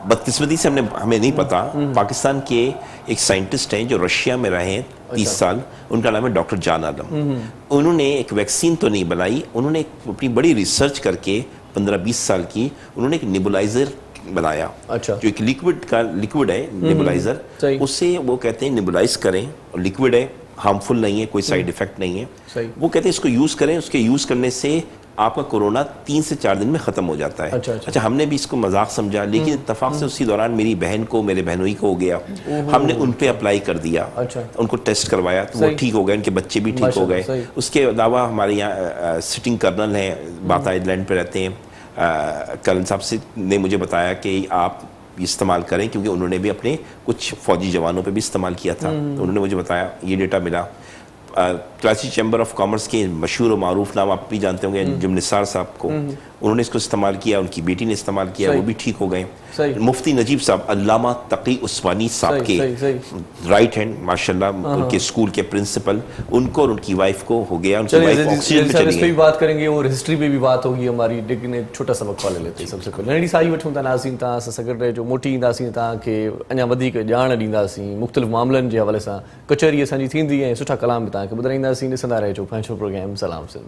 बदकिस्मती से हमें नहीं पता, पाकिस्तान के एक साइंटिस्ट हैं जो रशिया में रहे 30 साल, उनका नाम है डॉक्टर जान आलम। उन्होंने एक वैक्सीन तो नहीं बनाई, उन्होंने अपनी बड़ी रिसर्च करके 15-20 साल की, उन्होंने एक नेबुलाइजर बनाया। अच्छा। जो एक लिक्विड है नेबुलाइजर, उससे वो कहते हैं नेबुलाइज करें, और लिक्विड है, हार्मफुल नहीं है, कोई साइड इफेक्ट नहीं है। सही। वो कहते हैं इसको यूज करें, उसके यूज करने से आपका कोरोना 3 से 4 दिन में खत्म हो जाता है। अच्छा, हमने भी इसको मजाक समझा, लेकिन इत्तेफाक से उसी दौरान मेरी बहन को, मेरे बहनोई को हो गया, हमने उन पे अप्लाई कर दिया। अच्छा। उनको टेस्ट करवाया तो वो ठीक हो गए, उनके बच्चे भी ठीक हो गए। उसके अलावा हमारे यहाँ सिटिंग कर्नल हैं, बाता आइलैंड पे रहते हैं, कर्नल साहब से ने मुझे बताया कि आप इस्तेमाल करें, क्योंकि उन्होंने भी अपने कुछ फौजी जवानों पे भी इस्तेमाल किया था। तो उन्होंने मुझे बताया, ये डेटा मिला। कराची चैम्बर ऑफ कॉमर्स के मशहूर और मारूफ नाम आप भी जानते होंगे, जिम निसार साहब को, उन्होंने इसको इस्तेमाल किया, उनकी बेटी ने इस्तेमाल किया, वो भी ठीक हो गए। मुफ्ती नजीब साहब, अल्लामा तकी उस्मानी साहब के राइट हैंड, माशाल्लाह, उनके स्कूल के प्रिंसिपल, उनको और उनकी वाइफ को हो गया। उनकी वाइफ ऑक्सीजन पे चली गई। बात करेंगे और हिस्ट्री पे भी बात होगी हमारी, लेकिन एक छोटा सबक ले लेते हैं। सबसे पहले नंढी साई वठूं था नाज़रीन, तव्हां सां सगड़ रहे जो मोटी ईंदासीं, तव्हांखे अञा वधीक ॼाण ॾींदासीं मुख़्तलिफ़ मामलनि जे हवाले सां। कचहरी असांजी थींदी ऐं सुठा कलाम बि तव्हांखे ॿुधाईंदासीं। ॾिसंदा रहिजो पंहिंजो प्रोग्राम सलाम सिंध।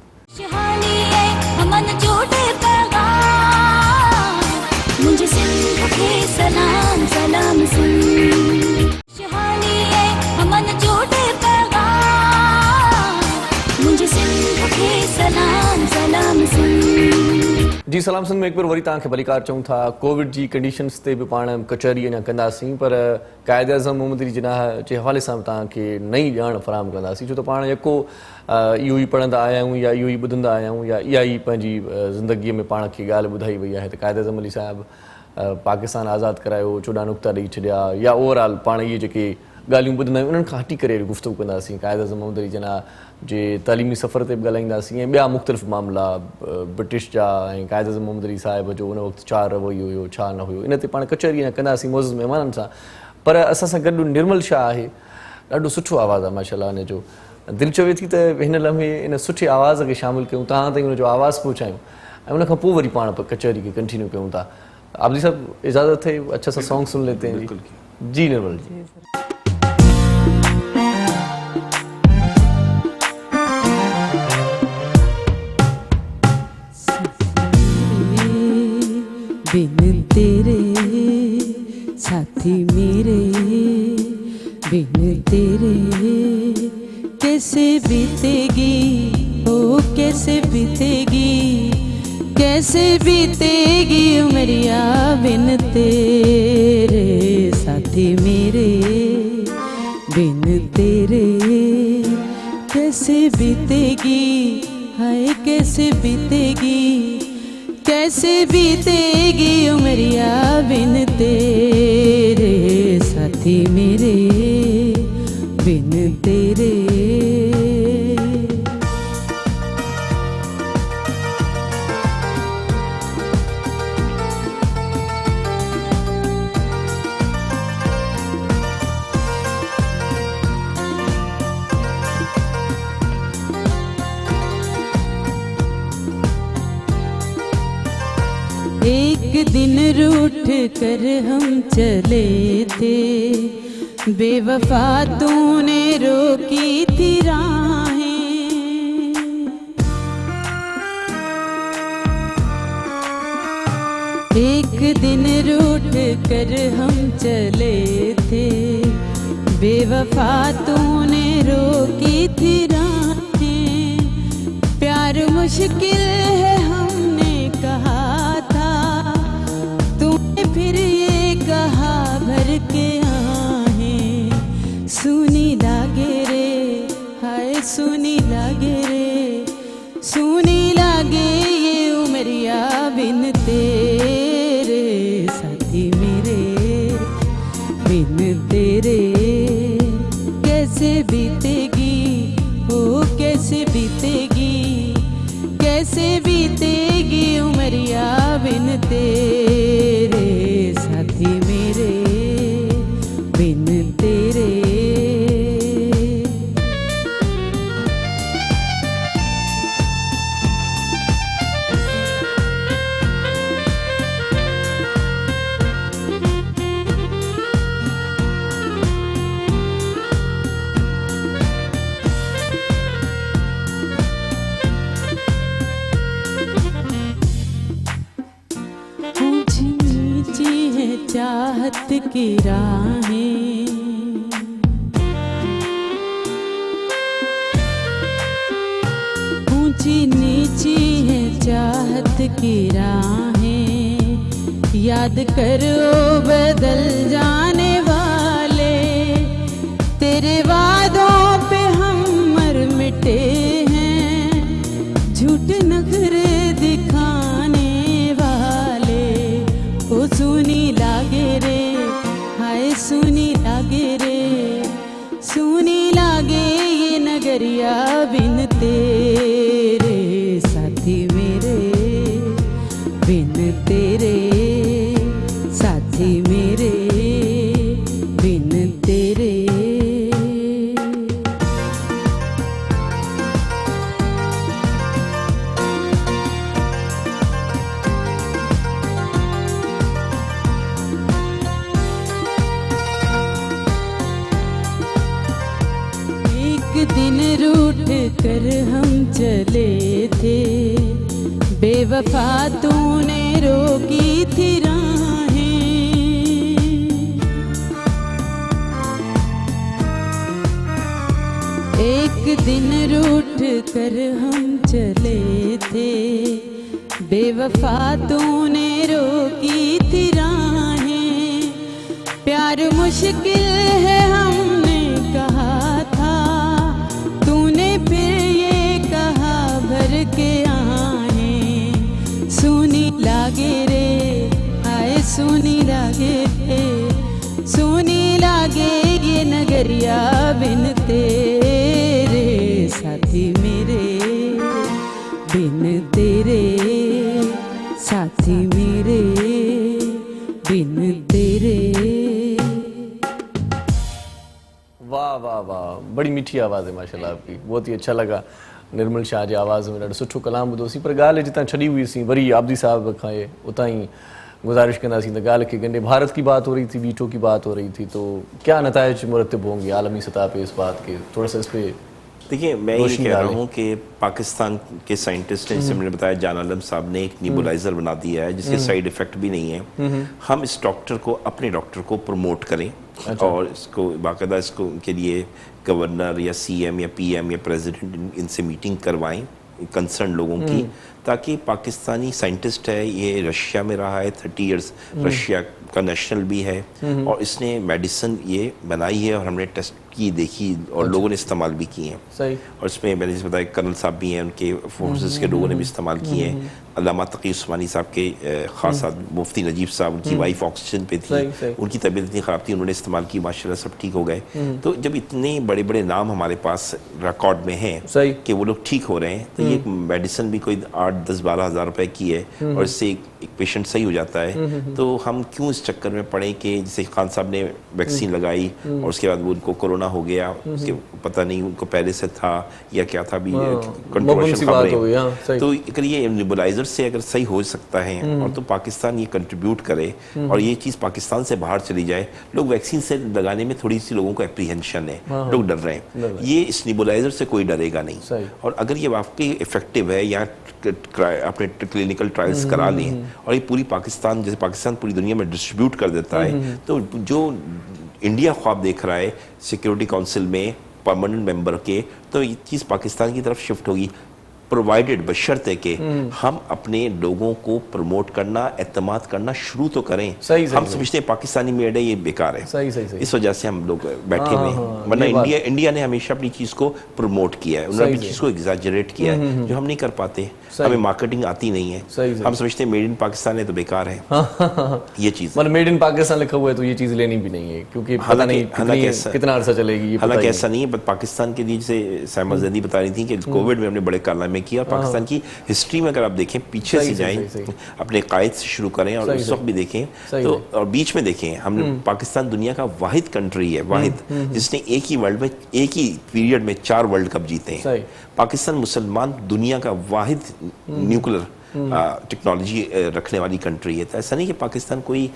मुझे सिंध के सलाम सलाम सिंध, शहानी है अमन जोड़े पैगाम, मुझे सिंध के सलाम सलाम सिंध। जी सलाम सिंध में एक बार वरी तव्हांखे भलीकार चऊं था। कोविड जी कंडीशन्स ते बि पाण कचहरी अञा कंदासीं, पर क़ाइद आज़म मोहम्मद अली जिनाह जे हवाले सां तव्हांखे नई ॼाण फराहम कंदासीं, छो त पाण यको इहो ई पढ़ंदा आया आहियूं या इहो ई ॿुधंदा आया आहियूं या इहा ई पंहिंजी ज़िंदगीअ में पाण खे ॻाल्हि ॿुधाई वई आहे त क़ाइद आज़म अली साहिबु पाकिस्तान आज़ादु करायो, 14 नुक़्ता ॾेई छॾिया, या ओवरऑल पाण इहे जेके ॻाल्हियूं ॿुधंदा आहियूं उन्हनि खां हटी करे गुफ़्तगू कंदासीं। क़ाइद आज़म मोहम्मद अली जिनाह जे तइलीमी सफ़र ते बि ॻाल्हाईंदासीं ऐं ॿिया मुख़्तलिफ़ मामला ब्रिटिश जा ऐं क़ाइद आज़म मोहम्मद अली साहिब जो उन वक़्तु छा रवैयो हुयो, छा न हुयो, इन ते पाण कचहरी अञा कंदासीं मोज़ महिमाननि सां। पर असां सां गॾु निर्मल शाह आहे, ॾाढो सुठो आवाज़ु आहे माशाल्लाह इन जो। दिलि चवे थी त हिन लम्हे इन सुठे आवाज़ खे शामिलु कयूं, तव्हां ताईं उनजो आवाज़ु पहुचायूं ऐं उन खां पोइ वरी पाण कचहरी खे कंटिन्यू कयूं था। आबदी साहब इजाज़त है, अच्छा सा सॉन्ग सुन लेते हैं जी। निर्मल जी। बिन तेरे साथी मेरे, बिन तेरे कैसे बीतेगी, ओ कैसे बीतेगी, कैसे बीतेगी उमरिया बिन तेरे साथी मेरे, बिन तेरे कैसे बीतेगी, हाय कैसे बीतेगी, कैसे बीतेगी उमरिया बिन तेरे साथी मेरे, बिन तेरे। एक दिन रूठ कर हम चले थे, बेवफा तूने रोकी थी राहें, एक दिन रूठ कर हम चले थे, बेवफा तूने रोकी थी राहें, प्यार मुश्किल है हमने कहा था, तेरे साथी मेरे बिन तेरे। ऊंची नीची है चाहत की राहें, ऊंची नीची है चाहत की राहें। याद करो बदल जाने वाले, तेरे वादों पे हम मर मिटे हैं। झूठ नखरे दिखाने वाले, ओ सुनी लागे रे, हाय सुनी लागे रे, सुनी लागे ये नगरिया बिन तेरे साथी मेरे बिन तेरे साथी मेरे बिन तेरे। एक दिन रूठ कर हम चले थे, बेवफा तूने रोकी थी राहें। एक दिन रूठ कर हम चले थे, बेवफा तूने रोकी थी राहें। प्यार मुश्किल है हमने कहा था, तूने फिर ये कहा भर के आहें। सुनी लागे रे, हाय सुनी लागे रे, सुनी लागे ये नगरिया बिन तेरे साथी मेरे बिन तेरे साथी मेरे बिन तेरे। वाह वाह वाह, बड़ी मीठी आवाज़ है माशाल्लाह आपकी, बहुत ही अच्छा लगा। निर्मल शाह जी आवाज़ में ॾाढो सुठो कलाम ॿुधोसीं, पर ॻाल्हि जितां छॾी हुई सी वरी आबदी साहब खां उतां ही गुजारिश कंदासीं त ॻाल्हि खे ॻंढे। भारत की बात हो रही थी, बीटो की बात हो रही थी, तो क्या नतायज मुरतब होंगे आलमी सतह पे इस बात के, थोड़ा सा इस पर देखिए, मैं ये कह रहा हूँ कि पाकिस्तान के साइंटिस्ट ने, जैसे मैंने बताया, जान आलम साहब ने एक निबुलाइजर बना दिया है जिसके साइड इफेक्ट भी नहीं है। हम इस डॉक्टर को, अपने डॉक्टर को प्रमोट करें और इसको बाकायदा इसको के लिए गवर्नर या सीएम या पीएम या प्रेसिडेंट इनसे मीटिंग करवाएं कंसर्न लोगों की, ताकि पाकिस्तानी साइंटिस्ट है, ये रशिया में रहा है 30 इयर्स, रशिया का नेशनल भी है, और इसने मेडिसिन ये बनाई है और हमने टेस्ट की, देखी, और लोगों ने इस्तेमाल भी किए हैं। सही। और इसमें मैंने जैसे बताया कर्नल साहब भी हैं, उनके फोर्सेस के लोगों ने भी इस्तेमाल किए हैं। अल्लामा तकी उस्मानी साहब के खास मुफ्ती नजीब साहब, उनकी वाइफ ऑक्सीजन पे थी, सही। उनकी तबीयत इतनी ख़राब थी, उन्होंने इस्तेमाल की, माशाल्लाह सब ठीक हो गए। तो जब इतने बड़े बड़े नाम हमारे पास रिकॉर्ड में हैं कि वो लोग ठीक हो रहे हैं, तो ये मेडिसिन भी कोई 8-10-12 हज़ार रुपए की है और इससे एक पेशेंट सही हो जाता है। तो हम क्यों इस चक्कर में पड़े कि जैसे खान साहब ने वैक्सीन लगाई और उसके बाद वो उनको कोरोना हो गया, उसके पता नहीं उनको पहले से था या क्या था, भी कंट्रोवर्शियल खबरें। तो अगर ये नेबुलाइजर से अगर सही हो सकता है और तो पाकिस्तान ये कंट्रीब्यूट करे और ये चीज़ पाकिस्तान से बाहर चली जाए। लोग वैक्सीन से लगाने में थोड़ी सी लोगों को एप्रीहेंशन है, लोग डर रहे हैं, ये इस नेबुलाइजर से कोई डरेगा नहीं। और अगर ये वाकई इफेक्टिव है या अपने क्लिनिकल ट्रायल्स करा लें और ये पूरी पाकिस्तान, जैसे पाकिस्तान पूरी दुनिया में डिस्ट्रीब्यूट कर देता है, तो जो इंडिया ख्वाब देख रहा है सिक्योरिटी काउंसिल में परमानेंट मेंबर के, तो ये चीज़ पाकिस्तान की तरफ शिफ्ट होगी, प्रोवाइडेड बशर्ते कि हम अपने लोगों को प्रमोट करना, एतमाद करना शुरू तो करें। हम समझते हैं पाकिस्तानी मेड है, ये बेकार है, सही। इस वजह से हम लोग बैठे हुए हैं, वरना इंडिया ने हमेशा अपनी चीज़ को प्रमोट किया है, उन्होंने अपनी चीज़ को एग्जैजरेट किया है, जो हम नहीं कर पाते। हमें मार्केटिंग आती नहीं है। सही। हम समझते हैं मेड इन पाकिस्तान है तो बेकार है ये चीज़। मतलब मेड इन पाकिस्तान लिखा हुआ है तो ये चीज़ लेनी भी नहीं है, क्योंकि पता नहीं कितना अरसा चलेगी ये। हालांकि ऐसा नहीं है, बट पाकिस्तान के लिए जैसे साइमा ज़ैदी बता रही थी कि कोविड में हमने बड़े कारनामे किया। पाकिस्तान की हिस्ट्री में अगर आप देखें, पीछे से जाएं, अपने कायद से शुरू करें और उस वक्त भी देखें तो, और बीच में देखें, हमने पाकिस्तान दुनिया का वाहिद कंट्री है, वाहिद जिसने एक ही वर्ल्ड में एक ही पीरियड में 4 वर्ल्ड कप जीते हैं। पाकिस्तान मुसलमान दुनिया का वाहिद न्यूक्लियर टेक्नोलॉजी रखने वाली कंट्री है। तो ऐसा नहीं कि पाकिस्तान कोई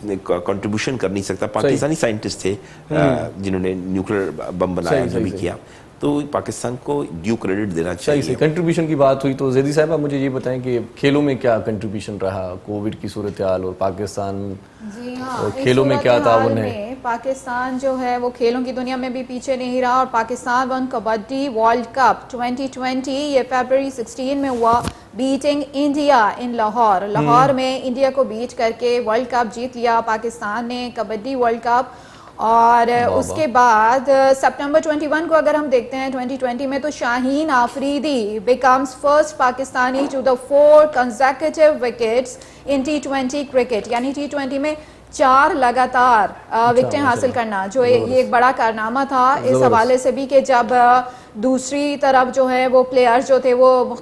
कंट्रीब्यूशन कर नहीं सकता। पाकिस्तानी साइंटिस्ट थे जिन्होंने न्यूक्लियर बम बनाया, जो भी किया, तो पाकिस्तान को ड्यू क्रेडिट देना चाहिए। सही। कंट्रीब्यूशन की बात हुई तो ज़ैदी साहब आप मुझे ये बताएं कि खेलों में क्या कंट्रीब्यूशन रहा, कोविड की सूरत हाल और पाकिस्तान जी हाँ, और खेलों में क्या ताउन है? पाकिस्तान जो है वो खेलों की दुनिया में भी पीछे नहीं रहा और Pakistan one kabaddi world cup 2020 ये फरवरी 16 में हुआ, beating India in Lahore. Lahore में इंडिया को बीट करके वर्ल्ड कप जीत लिया पाकिस्तान ने, कबड्डी वर्ल्ड कप। और उसके बाद सितंबर 21 को अगर हम देखते हैं 2020 में, तो Shaheen Afridi becomes first Pakistani to the 4 consecutive wickets in T20 cricket, यानी T20 में 4 लगातार विकेटें हासिल करना, जो ये एक बड़ा कारनामा था इस हवाले से भी कि जब दूसरी तरफ जो है वो प्लेयर्स जो थे वो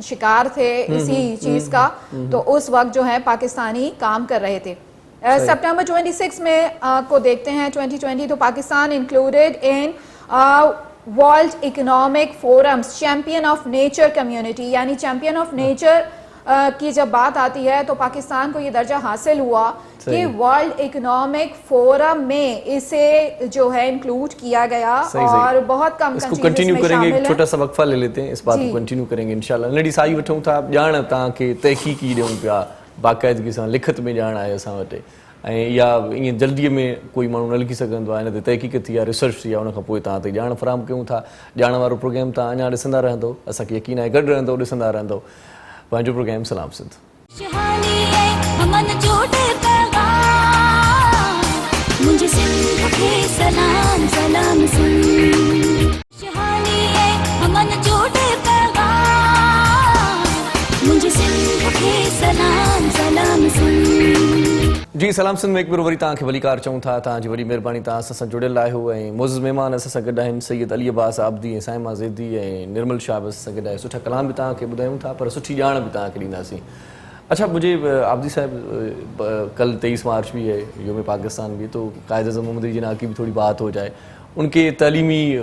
शिकार थे इसी चीज़ का, तो उस वक्त जो है पाकिस्तानी काम कर रहे थे। सितंबर 26 में को देखते हैं 2020, तो Pakistan included in world economic forums champion of nature community, यानी चैंपियन ऑफ नेचर की जब बात आती है तो पाकिस्तान को ये दर्जा हासिल हुआ कि वर्ल्ड इकोनॉमिक फोरम में इसे जो है इंक्लूड किया गया। और बहुत कम इसको कंटिन्यू करेंगे, एक छोटा सा वक्फा ले लेते हैं, इस बात को कंटिन्यू करेंगे इंशाल्लाह। लड़ी साई वठूं था ॼाण तव्हांखे तहक़ीक़ी ॾियूं पिया, बाक़ाइदगी सां लिखत में ॼाण आहे असां वटि, ऐं या ईअं जल्दीअ में कोई माण्हू न लिखी सघंदो आहे, हिन ते तहक़ीक़ थी आहे, रिसर्च थी आहे, उनखां पोइ तव्हां ते ॼाण फराहम कयूं था। ॼाण वारो प्रोग्राम तव्हां अञा ॾिसंदा रहंदो, असांखे यकीन आहे गॾु रहंदो, ॾिसंदा रहंदो पंहिंजो प्रोग्राम सलाम सिंध। मुझे सिंध के सलाम सलाम सिंध, हमन जोड़े पैगाम, मुझे सिंध के सलाम सलाम सिंध। जी सलाम सिंध में हिकु भेरो वरी तव्हांखे वलीकार चऊं था, तव्हांजी वॾी महिरबानी, तव्हां असां सां जुड़ियल आहियो। ऐं मोज़िज़ महिमान असां सां गॾु आहिनि सैयद अली अब्बास आबदी ऐं साइमा ज़ैदी ऐं निर्मल शाह बि असां सां गॾु आहे। सुठा कलाम बि तव्हांखे ॿुधायूं था, पर सुठी ॼाण बि तव्हांखे ॾींदासीं। अच्छा, मुझे आबदी साहब, कल 23 मार्च भी है, योम पाकिस्तान भी, तो कायद अज़म मोहम्मद अली जिन्ना की भी थोड़ी बात हो जाए, उनके तालीमी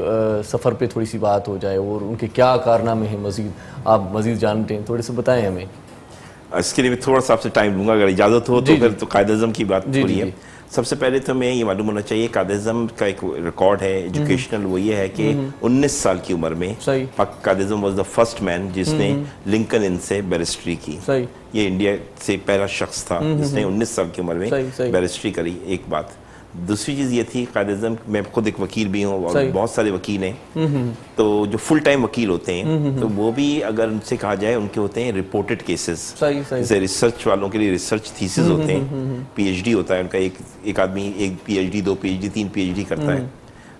सफ़र पे थोड़ी सी बात हो जाए और उनके क्या कारनामे हैं मज़ीद, आप मज़ीद जानते हैं, थोड़े से बताएं हमें। इसके लिए थोड़ा सा आपसे टाइम लूँगा, अगर इजाज़त हो तो। फिर तो कायद अज़म की बात पूरी है। सबसे पहले तो मैं ये मालूम होना चाहिए, कायद अज़म का एक रिकॉर्ड है एजुकेशनल, वो ये है कि 19 साल की उम्र में कायद अज़म वॉज द फर्स्ट मैन जिसने लिंकन इन से बैरिस्ट्री की। ये इंडिया से पहला शख्स था जिसने 19 साल की उम्र में बैरिस्ट्री करी, एक बात। दूसरी चीज़ ये थी, कायद अज़म, मैं खुद एक वकील भी हूँ और बहुत सारे वकील हैं, तो जो फुल टाइम वकील होते हैं तो वो भी अगर उनसे कहा जाए, उनके होते हैं रिपोर्टेड केसेस। जैसे रिसर्च वालों के लिए रिसर्च थीसिस होते हैं, पीएचडी होता है उनका, एक आदमी 1 पीएचडी 2 पीएचडी 3 पीएचडी करता है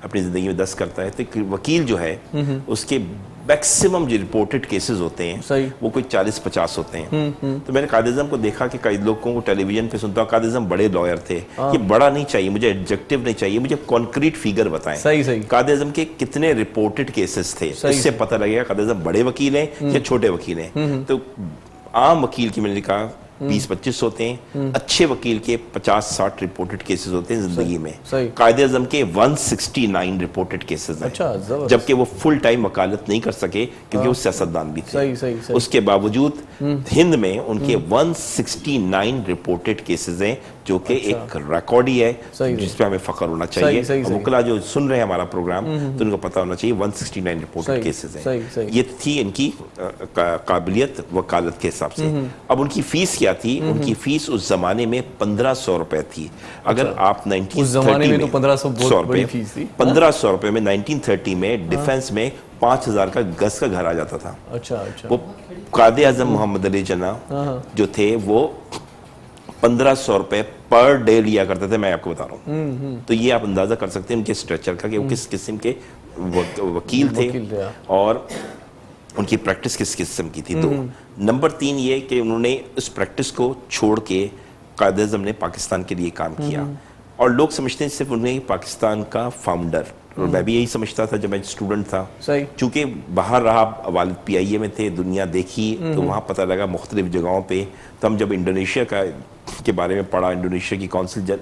अपनी ज़िंदगी में, 10 करता है। तो वकील जो है उसके मैक्सिमम जो रिपोर्टेड केसेस होते हैं वो कोई 40-50 होते हैं। तो मैंने कायद अज़म को देखा कि कई लोगों को टेलीविजन पे सुनता हूँ, कायद अज़म बड़े लॉयर थे, ये बड़ा नहीं चाहिए मुझे, एडजेक्टिव नहीं चाहिए मुझे, कॉन्क्रीट फिगर बताएं। कायद अज़म के कितने रिपोर्टेड केसेस थे, इससे पता लगेगा कायद अज़म बड़े वकील हैं या छोटे वकील हैं। तो आम वकील की मैंने कहा 20-25 होते हैं, अच्छे वकील के 50-60 रिपोर्टेड केसेस होते हैं जिंदगी में। कायद अज़म के 169 रिपोर्टेड केसेस हैं। अच्छा, जबकि वो फुल टाइम वकालत नहीं कर सके क्योंकि वो सियासतदान भी थे। उसके बावजूद हिंद में उनके 169 रिपोर्टेड केसेस हैं, जो कि एक रिकॉर्ड ही है जिसपे हमें फख्र होना चाहिए। वकला जो सुन रहे हैं हमारा प्रोग्राम, तो उनको पता होना चाहिए 169 रिपोर्टेड केसेस हैं। ये थी इनकी काबिलियत वकालत के हिसाब से। अब उनकी फीस क्या थी? उनकी फीस उस जमाने में 1500 रुपए थी। अगर आप 1930 में 1500 रुपए में 1930 में डिफेंस में 5000 का गज का घर आ जाता था। अच्छा। वो कायद आज़म मोहम्मद अली जिन्ना जो थे वो 1500 रुपए पर डे लिया करते थे, मैं आपको बता रहा हूँ। तो ये आप अंदाजा कर सकते हैं उनके स्ट्रक्चर का कि वो किस किस्म के वकील थे। और उनकी प्रैक्टिस किस किस्म की थी। 2 नंबर 3 ये कि उन्होंने उस प्रैक्टिस को छोड़ के कायद-ए-आज़म ने पाकिस्तान के लिए काम किया, और लोग समझते हैं सिर्फ उन्हें पाकिस्तान का फाउंडर, और मैं भी यही समझता था जब मैं स्टूडेंट था। सही। चूंकि बाहर रहा, वालिद PIA में थे, दुनिया देखी, तो वहाँ पता लगा मुख्तलिफ जगहों पे। तो हम जब इंडोनेशिया के बारे में पढ़ा, इंडोनेशिया की कौंसिल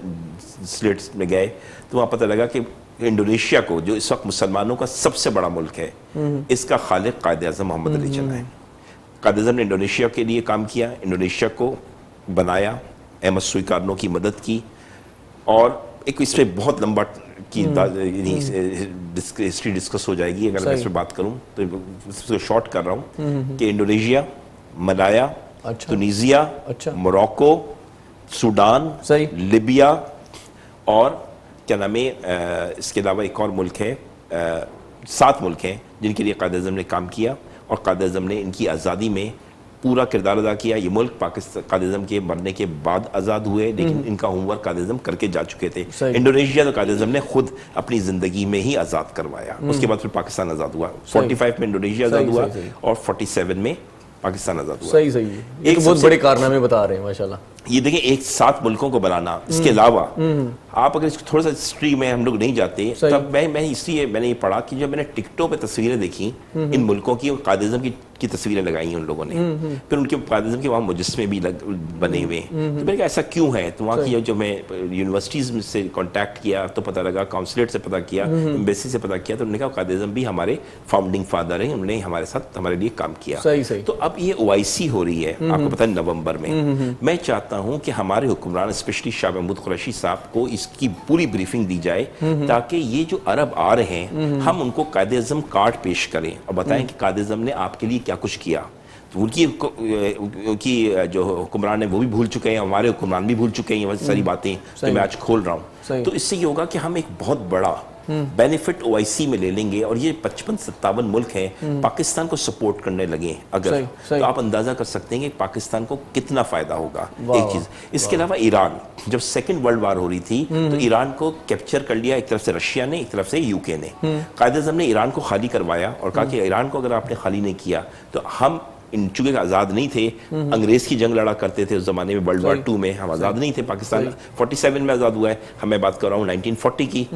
स्लेट्स में गए, तो वहाँ पता लगा कि इंडोनेशिया को, जो इस वक्त मुसलमानों का सबसे बड़ा मुल्क है, इसका खालिक कायद-ए-आज़म मोहम्मद अली जिन्ना है। कायद-ए-आज़म ने इंडोनेशिया के लिए काम किया, इंडोनेशिया को बनाया, अहमद सुइकार्नो की मदद की, और एक इस पर बहुत लंबा की हिस्ट्री डिस्कस हो जाएगी अगर मैं इस पर बात करूं, तो इसको शॉर्ट कर रहा हूं कि Indonesia, Malaya, Tunisia, Morocco, Sudan, Libya, और क्या नाम है, इसके अलावा एक और मुल्क है, 7 मुल्क हैं जिनके लिए कायद-ए-आज़म ने काम किया, और कायद-ए-आज़म ने इनकी आज़ादी में पूरा किरदार अदा किया। ये मुल्क पाकिस्तान कायद-ए-आज़म के मरने के बाद आज़ाद हुए, लेकिन इनका होमवर्क कायद-ए-आज़म करके जा चुके थे। इंडोनेशिया तो कायद-ए-आज़म ने खुद अपनी ज़िंदगी में ही आज़ाद करवाया, उसके बाद फिर पाकिस्तान आज़ाद हुआ। 45 में इंडोनेशिया आज़ाद हुआ, और 47 में पाकिस्तान आज़ाद हुआ। सही एक बहुत बड़े कारनामे बता रहे हैं माशाल्लाह। ये देखिए, एक 7 मुल्कों को बनाना, इसके अलावा आप अगर इसको थोड़ा सा हिस्ट्री में हम लोग नहीं जाते, तब मैं इसलिए मैंने ये पढ़ा कि जब मैंने टिकटों पे तस्वीरें देखी इन मुल्कों की, कायद-ए-आज़म की तस्वीरें लगाई उन लोगों ने, फिर उनके कायद-ए-आज़म के वहाँ मुजस्मे भी बने हुए, तो मैंने कहा ऐसा क्यों है। तो वहाँ की जो मैं यूनिवर्सिटीज़ से कॉन्टैक्ट किया तो पता लगा, काउंसलेट से पता किया, एम्बेसी से पता किया, तो उन्होंने कहा कायद-ए-आज़म भी हमारे फाउंडिंग फादर हैं, उन्होंने हमारे साथ हमारे लिए काम किया। तो अब ये OIC हो रही है, आपको पता है, नवंबर में। मैं चाहता हूँ कि हमारे हुक्मरान, स्पेशली शाह महमूद कुरैशी साहब को इसकी पूरी ब्रीफिंग दी जाए, ताकि ये जो अरब आ रहे हैं, हम उनको कायद-ए-आज़म कार्ड पेश करें और बताएं कि कायद-ए-आज़म ने आपके लिए क्या कुछ किया। तो उनकी जो हुक्मरान है वो भी भूल चुके हैं, हमारे हुक्मरान भी भूल चुके हैं, ये सारी बातें तो मैं आज खोल रहा हूँ। तो इससे ये होगा कि हम एक बहुत बड़ा बेनिफिट OIC में ले लेंगे, और ये 55-57 मुल्क हैं पाकिस्तान को सपोर्ट करने लगे अगर, तो आप अंदाजा कर सकते हैं कि पाकिस्तान को कितना फायदा होगा। एक चीज, इसके अलावा ईरान, जब सेकंड वर्ल्ड वार हो रही थी, तो ईरान को कैप्चर कर लिया, एक तरफ से रशिया ने, एक तरफ से UK ने। कायद-ए-आज़म ने ईरान को खाली करवाया और कहा कि ईरान को अगर आपने खाली नहीं किया तो हम चूंकि आज़ाद नहीं थे, अंग्रेज की जंग लड़ा करते थे उस जमाने में, वर्ल्ड वार 2 में हम आज़ाद नहीं थे। पाकिस्तान 47 में आज़ाद हुआ है, मैं बात कर रहा हूँ 1940 की,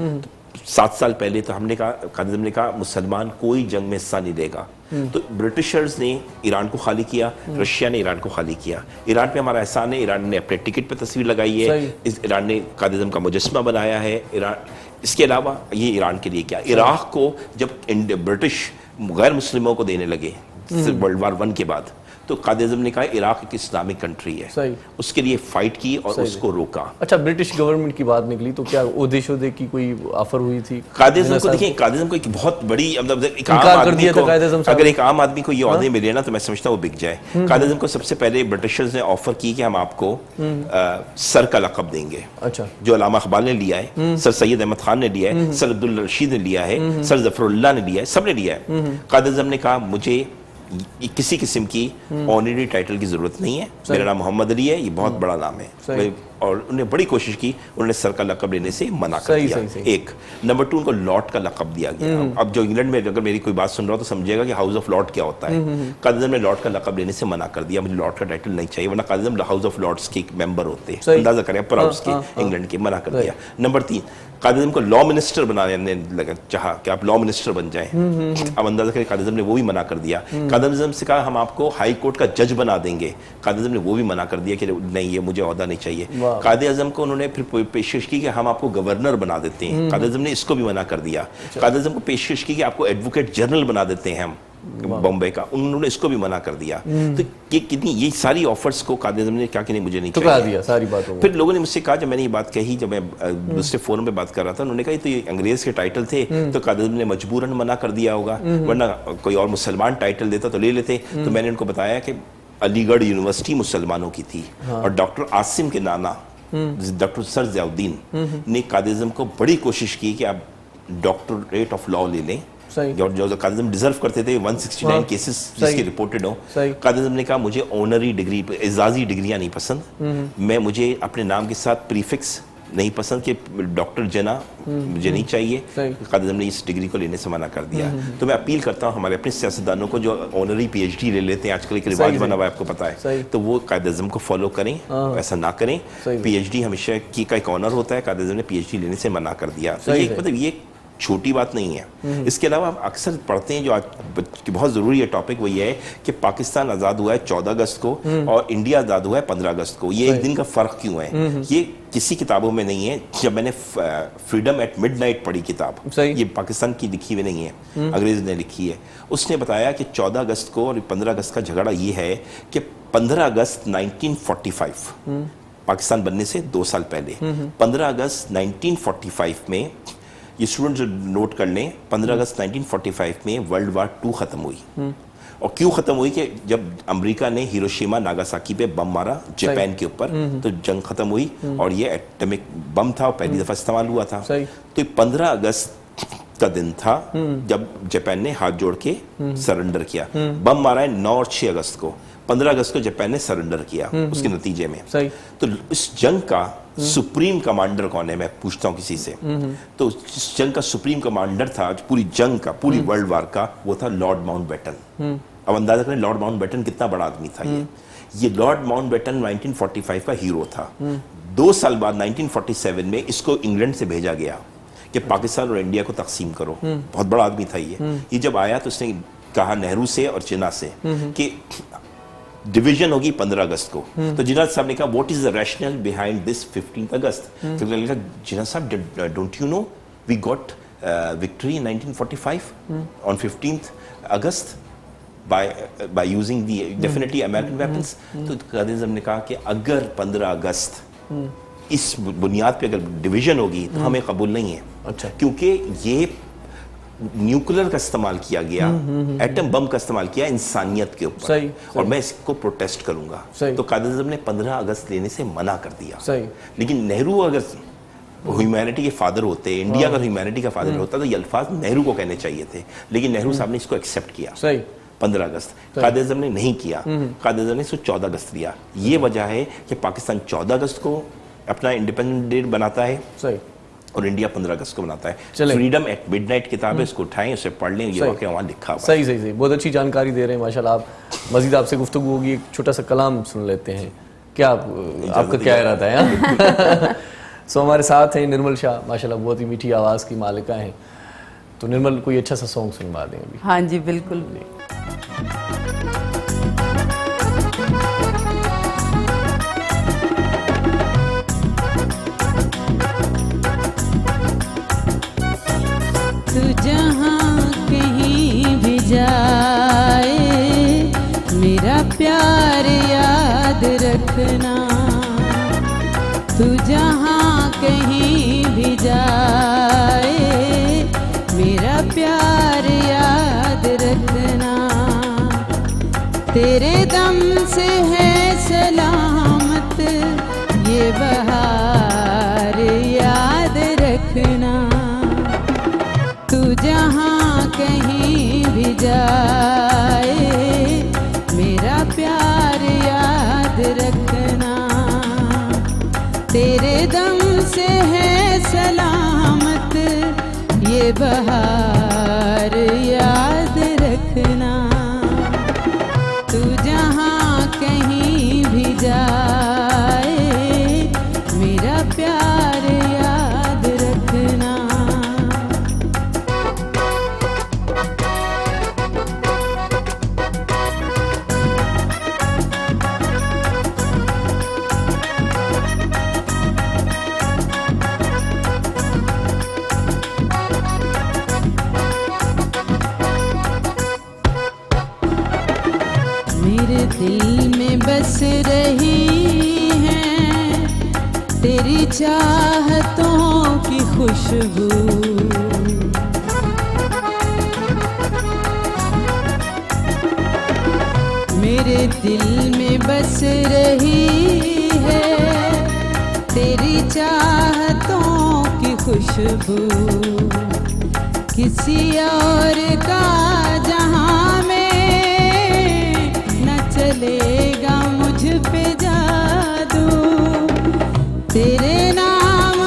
7 साल पहले। तो हमने कहा, कायद-ए-आज़म ने कहा मुसलमान कोई जंग में हिस्सा नहीं लेगा। तो ब्रिटिशर्स ने ईरान को खाली किया, रशिया ने ईरान को खाली किया। ईरान पे हमारा एहसान है, ईरान ने अपने टिकट पे तस्वीर लगाई है, ईरान ने कायद-ए-आज़म का मुजस्मा बनाया है। इसके अलावा ये ईरान के लिए क्या, इराक को जब ब्रिटिश गैर मुस्लिमों को देने लगे वर्ल्ड वार 1 के बाद, तो कायद-ए-आज़म ने कहा इराक एक इस्लामिक कंट्री है, उसके लिए फाइट की और उसको रोका। अच्छा, ब्रिटिश गवर्नमेंट की बात निकली तो क्या ओहदे की कोई ऑफर हुई थी कायद-ए-आज़म को? देखिए, कायद-ए-आज़म को एक बहुत बड़ी, मतलब एक आम आदमी को, अगर एक आम आदमी को ये ओहदे मिले ना, तो मैं समझता हूँ वो बिक जाए। कायद-ए-आज़म को सबसे पहले ब्रिटिशर्स ने ऑफर की कि हम आपको सर का लक़ब देंगे। अच्छा, जो अल्लामा इक़बाल ने लिया है, सर सैयद अहमद खान ने लिया है, सर अब्दुल रशीद ने लिया है, सर ज़फ़रुल्लाह ने लिया है, सब ने लिया है। कायद-ए-आज़म ने कहा मुझे किसी किस्म की ऑनरी टाइटल की जरूरत नहीं है, मेरा नाम मोहम्मद अली है, ये बहुत बड़ा नाम है। और उन्होंने बड़ी कोशिश की, उन्होंने सर का लक़ब लेने से मना कर दिया। एक नंबर 2, उनको लॉर्ड का लक़ब दिया गया। अब जो इंग्लैंड में अगर मेरी कोई बात सुन रहा हो तो समझिएगा कि हाउस ऑफ लॉर्ड क्या होता है। कायद-ए-आज़म ने लॉर्ड का लक़ब लेने से मना कर दिया, मुझे लॉर्ड का टाइटल नहीं चाहिए, वरना कायद-ए-आज़म हाउस ऑफ लॉर्ड्स के मेंबर होते हैं, अंदाजा करें, अपर हाउस के इंग्लैंड के, मना कर दिया। नंबर 3, कायद-ए-आज़म को लॉ मिनिस्टर बनाने लगा, चाहा कि आप लॉ मिनिस्टर बन जाएं। अब अंदाजा करें, कायद-ए-आज़म ने वो भी मना कर दिया। कायद-ए-आज़म से कहा हम आपको हाई कोर्ट का जज बना देंगे, कायद-ए-आज़म ने वो भी मना कर दिया कि नहीं, ये मुझे ओहदा नहीं चाहिए। कायद-ए-आज़म को उन्होंने फिर पेशकश की कि हम आपको गवर्नर बना देते हैं, कायद-ए-आज़म ने इसको भी मना कर दिया। कायद-ए-आज़म को पेशकश की कि आपको एडवोकेट जनरल बना देते हैं हम बॉम्बे का, उन्होंने इसको भी मना कर दिया। तो ये कितनी, ये सारी ऑफर्स को कायद-ए-आज़म ने क्या कि नहीं, मुझे नहीं चाहिए, दिया सारी बातों। फिर लोगों ने मुझसे कहा, जब मैंने ये बात कही, जब मैं दूसरे फोरम पे बात कर रहा था, उन्होंने कहा तो ये अंग्रेज के टाइटल थे, तो कायद-ए-आज़म ने मजबूरन मना कर दिया होगा, वरना कोई और मुसलमान टाइटल देता तो ले लेते। तो मैंने उनको बताया कि अलीगढ़ यूनिवर्सिटी मुसलमानों की थी, और डॉक्टर आसिम के नाना डॉक्टर सर ज़ियाउद्दीन ने कायद-ए-आज़म को बड़ी कोशिश की कि आप डॉक्टरेट ऑफ लॉ ले लें, जो कायद-ए-आज़म डिजर्व करते थे, 169 केसेस जिसके रिपोर्टेड हो। कायद-ए-आज़म ने कहा मुझे ऑनरी डिग्री, एजाजी डिग्रियां नहीं पसंद, मुझे अपने नाम के साथ प्रीफिक्स नहीं पसंद कि डॉक्टर जना मुझे नहीं चाहिए, सही। कायद-ए-आज़म ने इस डिग्री को लेने से मना कर दिया। तो मैं अपील करता हूँ हमारे अपने सियासतदानों को जो ऑनरी PhD ले लेते हैं, आजकल एक रिवाज सही। बना हुआ है आपको पता सही। है, तो वो कायद-ए-आज़म को फॉलो करें, ऐसा ना करें। सही। PhD हमेशा की का एक ऑनर होता है, कायद-ए-आज़म ने PhD लेने से मना कर दिया। तो सही ये है। मतलब ये छोटी बात नहीं है। इसके अलावा आप अक्सर पढ़ते हैं जो आज की बहुत ज़रूरी है टॉपिक, वो ये है कि पाकिस्तान आज़ाद हुआ है 14 अगस्त को और इंडिया आज़ाद हुआ है 15 अगस्त को। ये एक दिन का फ़र्क क्यों है? ये किसी किताबों में नहीं है। जब मैंने फ्रीडम एट मिडनाइट पढ़ी किताब, सही। ये पाकिस्तान की लिखी हुई नहीं है, अंग्रेज ने लिखी है, उसने बताया कि 14 अगस्त को और 15 अगस्त का झगड़ा ये है कि 15 अगस्त 1945 पाकिस्तान बनने से 2 साल पहले, 15 अगस्त 1945 में, ये स्टूडेंट जो नोट कर लें, 15 अगस्त 1945 में वर्ल्ड वार 2 खत्म हुई। और क्यों खत्म हुई कि जब अमेरिका ने हिरोशिमा नागासाकी पे बम मारा जापान के ऊपर, तो जंग खत्म हुई और ये एटॉमिक बम था और पहली दफा इस्तेमाल हुआ था। सही। तो 15 अगस्त का दिन था जब जापान ने हाथ जोड़ के सरेंडर किया। बम मारा है 9 और 6 अगस्त को, 15 अगस्त को जापान ने सरेंडर किया उसके नतीजे में। सही। तो इस जंग का सुप्रीम कमांडर कौन है, मैं पूछता हूँ किसी से, तो इस जंग का सुप्रीम कमांडर था पूरी जंग का, पूरी वर्ल्ड वार का, वो था लॉर्ड माउंटबेटन। अब अंदाजा करें लॉर्ड माउंटबेटन कितना बड़ा आदमी था। ये लॉर्ड माउंटबेटन 1945 का हीरो था। 2 साल बाद 1947 में इसको इंग्लैंड से भेजा गया कि पाकिस्तान और इंडिया को तकसीम करो। बहुत बड़ा आदमी था ये जब आया तो उसने कहा नेहरू से और जिन्ना से कि डिवीजन होगी 15 अगस्त को। तो जिन्ना साहब ने कहा what is the rational behind this 15 August? तो मैंने कहा Jinnah sahab don't you know we got victory in 1945 on 15th August by using the definitely American weapons। तो कायद-ए-आज़म ने कहा कि अगर 15 अगस्त इस बुनियाद पे अगर डिवीजन होगी तो हमें कबूल नहीं है। अच्छा। क्योंकि ये न्यूक्लियर का इस्तेमाल किया गया, एटम बम का इस्तेमाल किया इंसानियत के ऊपर। सही, और मैं इसको प्रोटेस्ट करूंगा। सही। तो कायद-ए-आज़म ने 15 अगस्त लेने से मना कर दिया। सही। लेकिन नेहरू अगर ह्यूमैनिटी के फादर होते, इंडिया अगर ह्यूमैनिटी का फादर होता, तो ये अल्फाज नेहरू को कहने चाहिए थे। लेकिन नेहरू साहब ने इसको एक्सेप्ट किया। सही। 15 अगस्त कायद-ए-आज़म ने नहीं किया। कायद-ए-आज़म ने इसको 14 अगस्त लिया। ये वजह है कि पाकिस्तान 14 अगस्त को अपना इंडिपेंडेंट डे बनाता है सही। और इंडिया 15 अगस्त को बनाता है। चले। फ्रीडम एट मिडनाइट किताब है, इसको उठाएं, उसे पढ़ लें, ये सही। वाकया वहाँ लिखा हुआ है। सही सही सही, बहुत अच्छी जानकारी दे रहे हैं माशाल्लाह आप। मजीद आपसे गुफ्तगू होगी, एक छोटा सा कलाम सुन लेते हैं। क्या आपका क्या इरादा है? सो हमारे साथ हैं निर्मल शाह, माशाल्लाह बहुत ही मीठी आवाज़ की मालिका हैं। तो निर्मल कोई अच्छा सा सॉन्ग सुनवा दें अभी। हाँ जी बिल्कुल। तू जहाँ कहीं भी जाए मेरा प्यार याद रखना। तू जहाँ कहीं भी जाए मेरा प्यार याद रखना। तेरे दम से है सलामत ये बहार याद रखना। तू जहाँ कहीं भी जाए मेरा प्यार याद रखना। तेरे दम से है सलामत ये बहार याद रखना। तू जहाँ कहीं भी जाए मेरा प्यार याद रखना। मेरे दिल में बस रही है तेरी चाहतों की खुशबू। मेरे दिल में बस रही है तेरी चाहतों की खुशबू। किसी और का जहां में न चलेगा मुझ पे जादू। तेरे नाम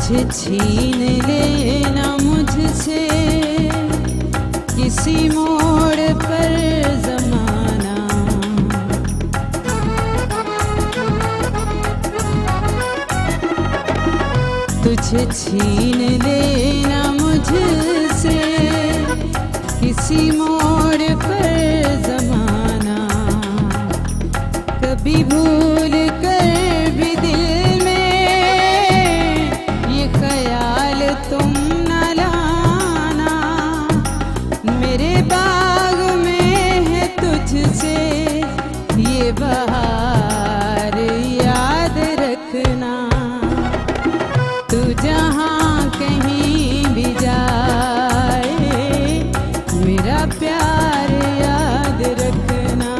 तुझे छीन लेना मुझसे किसी मोड़ पर जमाना, तुझे छीन लेना मुझसे किसी मोड़ पर जमाना, कभी भूल कर भी दिल में ये ख्याल तुम न लाना, मेरे बाग में है तुझसे ये बहार याद रखना, तू जहाँ कहीं भी जाए मेरा प्यार याद रखना।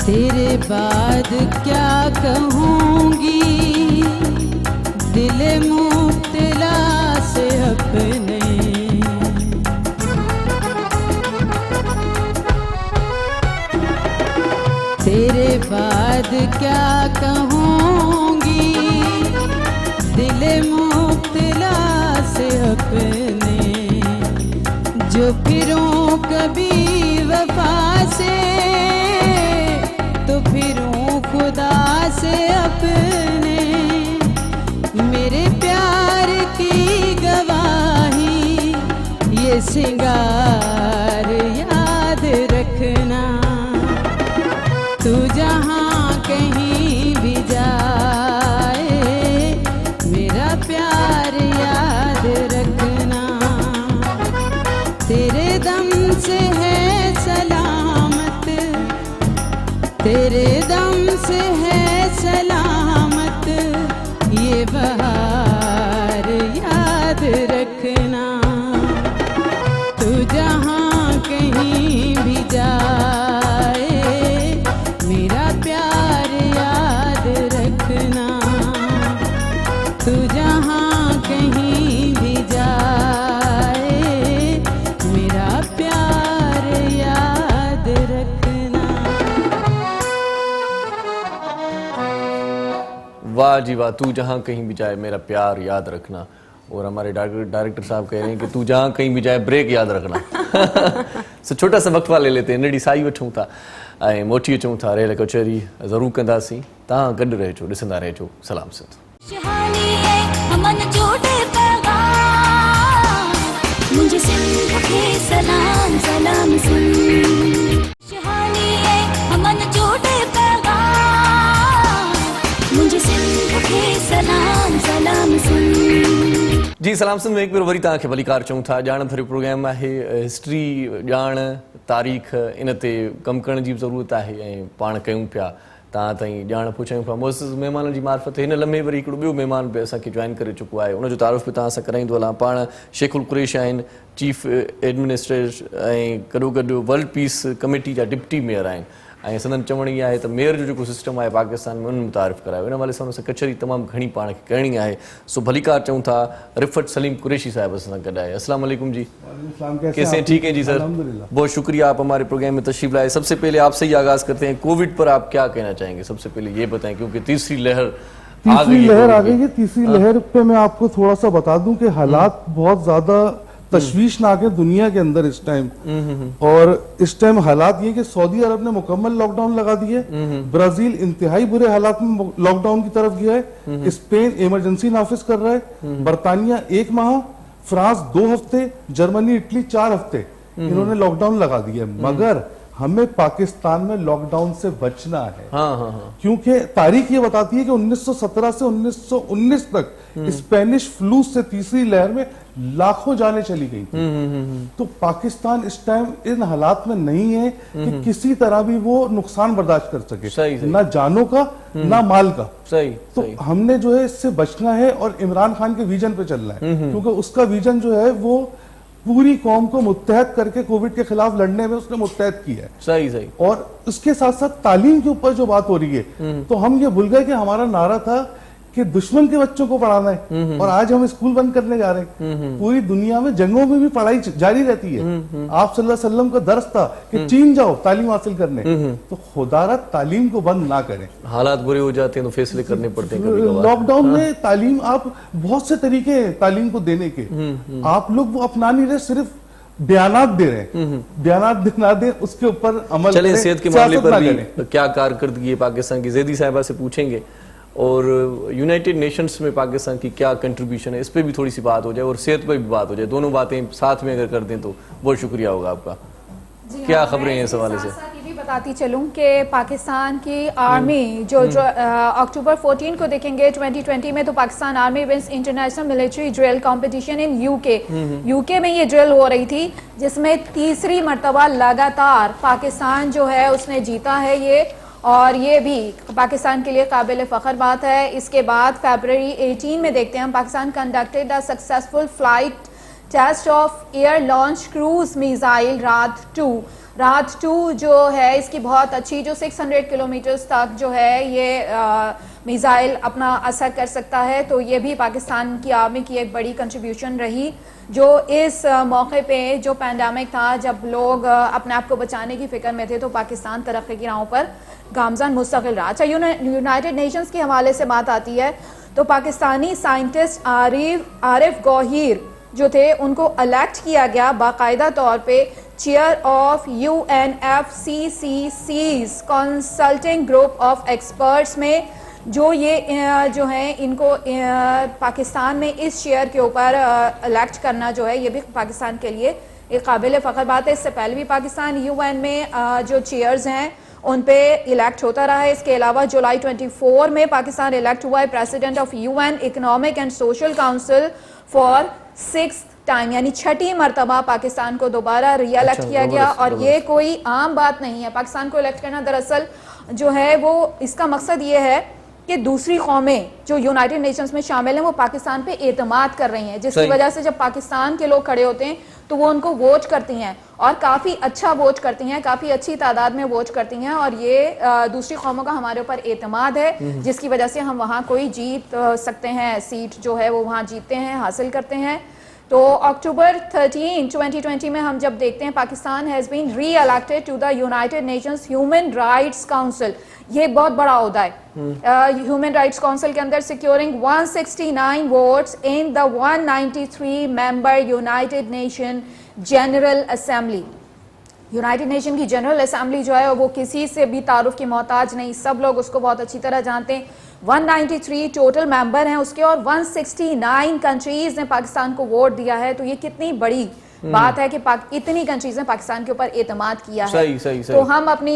तेरे बाद क्या कहूँगी दिल मुब्तला से अपने, तेरे बाद क्या कहूँगी दिल मुब्तला से अपने, जो फिरूं कभी वफा से तो फिरूं खुदा से अपने, मेरे प्यार की गवाही ये सिंगार याद रखना, तू जहाँ कहीं भी जाए मेरा प्यार याद रखना, तेरे दम से है सलामत, तेरे दम से है सलामत ये बहार याद रखना, तू जहाँ कहीं भी जाए मेरा प्यार याद रखना, तू जहाँ कहीं भी जाए मेरा प्यार याद रखना। वाह जी वाह, तू जहाँ कहीं भी जाए मेरा प्यार याद रखना। और हमारे डायरेक्टर साहब कह रहे हैं कि तू जहाँ कहीं भी जाए ब्रेक याद रखना। सो छोटा सा वक्फा ले लेते हैं, नड़ी साई वठूं था ऐं मोटी अचूं था, रेल कचहरी ज़रूरु कंदासीं। तव्हां गॾु रहिजो, ॾिसंदा रहिजो सलाम सिंध। खुशहाली है अमन जोड़े पैगाम, मुझे सिंध के सलाम सलाम सिंध। खुशहाली है अमन जोड़े पैगाम, मुझे सिंध के सलाम सलाम सिंध। जी सलाम सिंध में हिकु भेरो वरी तव्हांखे भलीकार चऊं था। ॼाण भरियो प्रोग्राम आहे, हिस्ट्री ॼाण तारीख़ इन ते कमु करण जी बि ज़रूरत आहे ऐं पाण कयूं पिया। तव्हां ताईं ॼाण पुछूं पिया मुअज़्ज़िज़ महिमाननि जी मार्फत। हिन लम्हे वरी हिकिड़ो ॿियो महिमान बि असांखे जॉइन करे चुको आहे, उनजो तारुफ़ बि तव्हां सां कराईंदो हलां। पाण शेखुल कुरैश आहिनि, चीफ एडमिनिस्ट्रेटर ऐं गॾो गॾु वर्ल्ड पीस कमेटी जा डिप्टी मेयर आहिनि। ऐं संदन चवण ई आहे त मेयर जो जेको सिस्टम आहे पाकिस्तान में उन मुतारिफ़ करायो। इन वाले सां कचहरी तमामु घणी पाण खे करणी आहे। सो भलीकार चऊं था। रिफ़त सलीम कुरैशी साहब असां सां गॾु आहे। अस्सलाम वालेकुम जी, कैसे हैं? ठीक हैं जी सर, बहुत शुक्रिया आप हमारे प्रोग्राम में तशरीफ लाए। सबसे पहले आपसे ही आगाज़ करते हैं, कोविड पर आप क्या कहना चाहेंगे? सबसे पहले ये बताएं, क्योंकि तीसरी लहर आ गई है। तीसरी लहर पे मैं आपको थोड़ा सा बता दूं कि हालात बहुत ज्यादा तशवीशनाक है दुनिया के अंदर इस टाइम। और इस टाइम हालात ये कि सऊदी अरब ने मुकम्मल लॉकडाउन लगा दिए, ब्राजील इंतहाई बुरे हालात में लॉकडाउन की तरफ गया है, स्पेन इमरजेंसी नाफिज कर रहा है, बरतानिया 1 माह, फ्रांस 2 हफ्ते, जर्मनी इटली 4 हफ्ते इन्होंने लॉकडाउन लगा दिया। मगर हमें पाकिस्तान में लॉकडाउन से बचना है। क्योंकि तारीख ये बताती है कि 1917 से 1919 तक स्पेनिश फ्लू से तीसरी लहर में लाखों जानें चली गई थी। तो पाकिस्तान इस टाइम इन हालात में नहीं है कि किसी तरह भी वो नुकसान बर्दाश्त कर सके, सही। ना जानों का ना माल का। सही। हमने जो है इससे बचना है और इमरान खान के विजन पे चलना है, क्योंकि उसका विजन जो है वो पूरी कौम को मुत्तहद करके कोविड के खिलाफ लड़ने में उसने मुत्तहद किया है। सही। और उसके साथ साथ तालीम के ऊपर जो बात हो रही है, तो हम ये भूल गए कि हमारा नारा था कि दुश्मन के बच्चों को पढ़ाना है और आज हम स्कूल बंद करने जा रहे हैं। पूरी दुनिया में जंगों में भी पढ़ाई जारी रहती है। आप सल्लल्लाहु अलैहि वसल्लम का दर्स था कि चीन जाओ तालीम हासिल करने, तो खुदारा तालीम को बंद ना करें। हालात बुरे हो जाते हैं तो फैसले करने पड़ते हैं कभी-कभार। लॉकडाउन में तालीम, आप बहुत से तरीके हैं तालीम को देने के, आप लोग वो अपना नहीं रहे, सिर्फ बयानात दे रहे हैं। बयानात ना दे, उसके ऊपर अमल चले करें, सेहत के मामले सियासत पर ना भी करें। क्या कारकर्दगी है पाकिस्तान की, जैदी साहिबा से पूछेंगे, और यूनाइटेड नेशंस में पाकिस्तान की क्या कंट्रीब्यूशन है, इस पे भी थोड़ी सी बात हो जाए और सेहत पे भी बात हो जाए। दोनों बातें साथ में अगर कर दें तो बहुत शुक्रिया होगा आपका। क्या खबरें हैं इस हवाले से? साथ-साथ ये भी बताती चलूं कि पाकिस्तान की आर्मी जो अक्टूबर 14 को देखेंगे 2020 में, तो Pakistan army wins international military drill competition in UK में ये ड्रिल हो रही थी, जिसमें तीसरी मर्तबा लगातार पाकिस्तान जो है उसने जीता है ये, और ये भी पाकिस्तान के लिए काबिल फ़ख्र बात है। इसके बाद फरवरी 18 में देखते हैं हम, Pakistan conducted a successful flight test of air launch cruise missile रात 2 जो है इसकी बहुत अच्छी, जो 600 किलोमीटर्स तक जो है ये मिसाइल अपना असर कर सकता है। तो ये भी पाकिस्तान की आर्मी की एक बड़ी कंट्रीब्यूशन रही, जो इस मौके पे जो पैंडेमिक था, जब लोग अपने आप को बचाने की फिक्र में थे, तो पाकिस्तान तरक्की की राहों पर गामज़न मुस्तकिल रहा। अच्छा, यूनाइटेड नेशंस के हवाले से बात आती है तो पाकिस्तानी साइंटिस्ट आरिफ गौहीर जो थे, उनको इलेक्ट किया गया बाकायदा तौर पे chair of UNFCCC's consulting group of experts में। जो ये जो है इनको पाकिस्तान में इस चेयर के ऊपर इलेक्ट करना जो है, ये भी पाकिस्तान के लिए एक काबिल फ़ख्र बात है। इससे पहले भी पाकिस्तान UN में जो चेयर्स हैं उन पे इलेक्ट होता रहा है। इसके अलावा जुलाई 24 में पाकिस्तान इलेक्ट हुआ है president of UN economic and social council for 6th time, यानी 6ठी मरतबा पाकिस्तान को दोबारा री-इलेक्ट किया गया। और ये कोई आम बात नहीं है। पाकिस्तान को इलेक्ट करना दरअसल जो है वो, इसका मकसद ये है कि दूसरी कौमें जो यूनाइटेड नेशंस में शामिल हैं वो पाकिस्तान पे एतमाद कर रही हैं, जिसकी वजह से जब पाकिस्तान के लोग खड़े होते हैं तो वो उनको वोट करती हैं, और काफ़ी अच्छा वोट करती हैं, काफ़ी अच्छी तादाद में वोट करती हैं। और ये दूसरी कौमों का हमारे ऊपर एतमाद है, जिसकी वजह से हम वहाँ कोई जीत सकते हैं, सीट जो है वो वहाँ जीतते हैं, हासिल करते हैं। तो अक्टूबर 13, 2020 में हम जब देखते हैं, Pakistan has been re elected to the United Nations Human Rights Council. ये एक बहुत बड़ा ओहदा है ह्यूमन राइट्स काउंसिल के अंदर, securing 169 votes in the 193 member United nation general assembly. United nation की जनरल असेंबली जो है वो किसी से भी तारुफ की मोहताज नहीं, सब लोग उसको बहुत अच्छी तरह जानते हैं। 193 टोटल मेंबर हैं उसके, और 169 कंट्रीज ने पाकिस्तान को वोट दिया है। तो ये कितनी बड़ी बात है कि इतनी कंट्रीज ने पाकिस्तान के ऊपर एतमाद किया है। सही। तो हम अपनी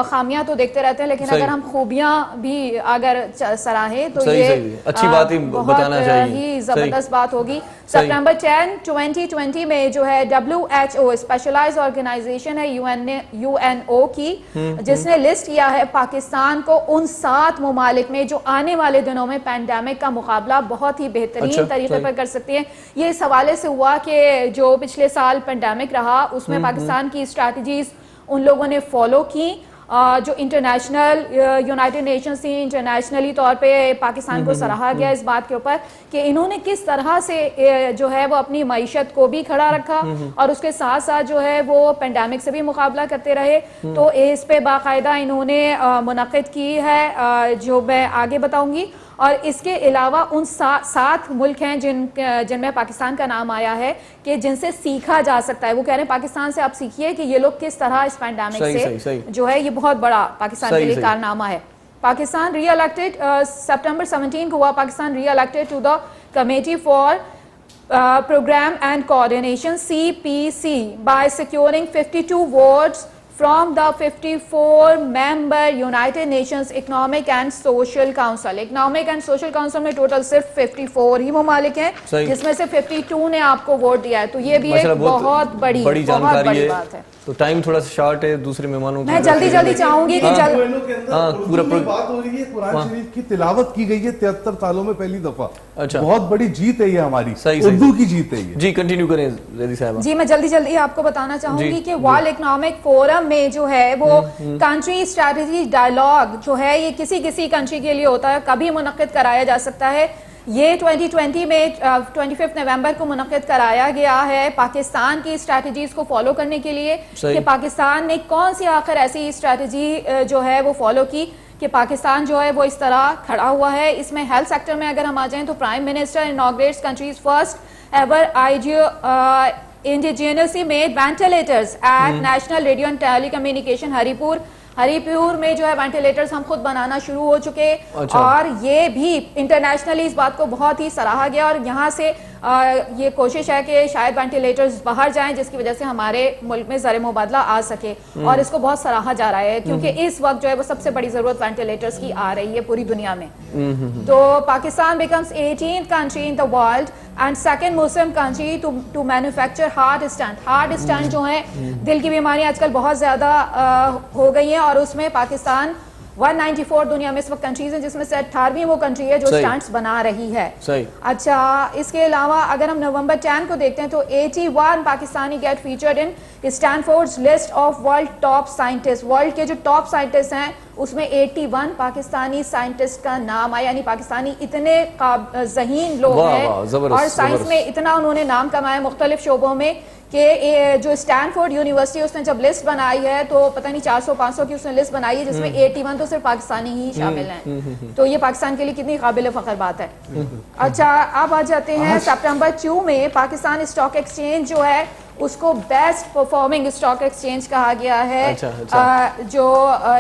खामियां तो देखते रहते हैं, लेकिन अगर हम खूबियां भी अगर सराहें तो ये अच्छी बात ही बताना चाहिए, ही जबरदस्त बात होगी। सितंबर 10, 2020 में जो है WHO स्पेशलाइज्ड ऑर्गेनाइजेशन है UNO की, जिसने लिस्ट किया है पाकिस्तान को उन 7 ममालिक में जो आने वाले दिनों में पैंडेमिक का मुकाबला बहुत ही बेहतरीन तरीके पर कर सकती है। ये इस हवाले से हुआ कि जो पिछले साल पैंडेमिक रहा उसमें पाकिस्तान की स्ट्रैटेजीज उन लोगों ने फॉलो की, जो इंटरनेशनल यूनाइटेड नेशंस थी, इंटरनेशनली तौर पे पाकिस्तान को सराहा गया इस बात के ऊपर कि इन्होंने किस तरह से जो है वो अपनी मईशत को भी खड़ा रखा और उसके साथ साथ जो है वो पेंडेमिक से भी मुकाबला करते रहे। तो इस पे बाकायदा इन्होंने मुनक़िद की है, जो मैं आगे बताऊंगी। और इसके अलावा उन 7 मुल्क हैं जिनमें पाकिस्तान का नाम आया है कि जिनसे सीखा जा सकता है। वो कह रहे हैं पाकिस्तान से आप सीखिए कि ये लोग किस तरह इस पैंडेमिक से जो है, ये बहुत बड़ा पाकिस्तान के लिए कारनामा है। पाकिस्तान री इलेक्टेड सितंबर 17 को हुआ, Pakistan re elected to the committee for programme and coordination CPC by securing 52 votes from the 54 member United Nations Economic and Social Council। Economic and Social Council में टोटल सिर्फ 54 ही ममालिक हैं, जिसमें से 52 ने आपको वोट दिया है। तो ये भी एक बहुत बड़ी जानकारी बात है। तो टाइम थोड़ा सा शॉर्ट है, दूसरे मेहमानों मैं जल्दी जल्दी चाहूंगी कि यूएनओ के अंदर हाँ, उर्दू पूरा में बात हो रही है, कुरान शरीफ की तिलावत की गई है 73 सालों में पहली दफा। अच्छा। बहुत बड़ी जीत है ये हमारी, सही, उर्दू की जीत है ये। जी कंटिन्यू करें जैदी साहब। जी मैं जल्दी जल्दी आपको बताना चाहूंगी जी, कि वर्ल्ड इकोनॉमिक फोरम में जो है वो कंट्री स्ट्रैटेजी डायलॉग जो है ये किसी किसी कंट्री के लिए होता है, कभी मुनक्किद कराया जा सकता है। ये 2020 में 25 नवंबर को मुनक्किद कराया गया है पाकिस्तान की स्ट्रैटेजीज को फॉलो करने के लिए कि पाकिस्तान ने कौन सी आखिर ऐसी स्ट्रैटेजी जो है वो फॉलो की कि पाकिस्तान जो है वो इस तरह खड़ा हुआ है। इसमें हेल्थ सेक्टर में अगर हम आ जाएं तो prime minister inaugurates country's first ever IGO indigenously made ventilators at national radio and telecommunication Haripur में जो है वेंटिलेटर्स हम खुद बनाना शुरू हो चुके। अच्छा। और ये भी इंटरनेशनली इस बात को बहुत ही सराहा गया और यहाँ से ये कोशिश है कि शायद वेंटिलेटर्स बाहर जाएं जिसकी वजह से हमारे मुल्क में ज़र मुबादला आ सके और इसको बहुत सराहा जा रहा है क्योंकि इस वक्त जो है वो सबसे बड़ी ज़रूरत वेंटिलेटर्स की आ रही है पूरी दुनिया में। तो Pakistan becomes 18th country in the world and second Muslim country to manufacture heart stent जो है दिल की बीमारी आजकल बहुत ज़्यादा हो गई है और उसमें पाकिस्तान 194 दुनिया में इस वक्त कंट्रीज हैं जिसमें से 18वीं वो कंट्री है जो स्टैंड्स बना रही है। सही। अच्छा, इसके अलावा अगर हम नवंबर 10 को देखते हैं तो 81 Pakistani get featured in Stanford's list of world top scientist. World के जो टॉप साइंटिस्ट हैं उसमें 81 पाकिस्तानी साइंटिस्ट का नाम आया, यानी पाकिस्तानी इतने ज़हीन लोग हैं और साइंस में इतना उन्होंने नाम कमाया मुख्तलिफ शोबों में कि जो स्टैनफोर्ड यूनिवर्सिटी उसने जब लिस्ट बनाई है तो पता नहीं 400-500 की उसने लिस्ट बनाई है जिसमें 81 तो सिर्फ पाकिस्तानी ही शामिल हैं। तो ये पाकिस्तान के लिए कितनी काबिल फख्र बात है। अच्छा, अब आ जाते हैं सितंबर 2 में पाकिस्तान स्टॉक एक्सचेंज जो है उसको बेस्ट परफॉर्मिंग स्टॉक एक्सचेंज कहा गया है। अच्छा। जो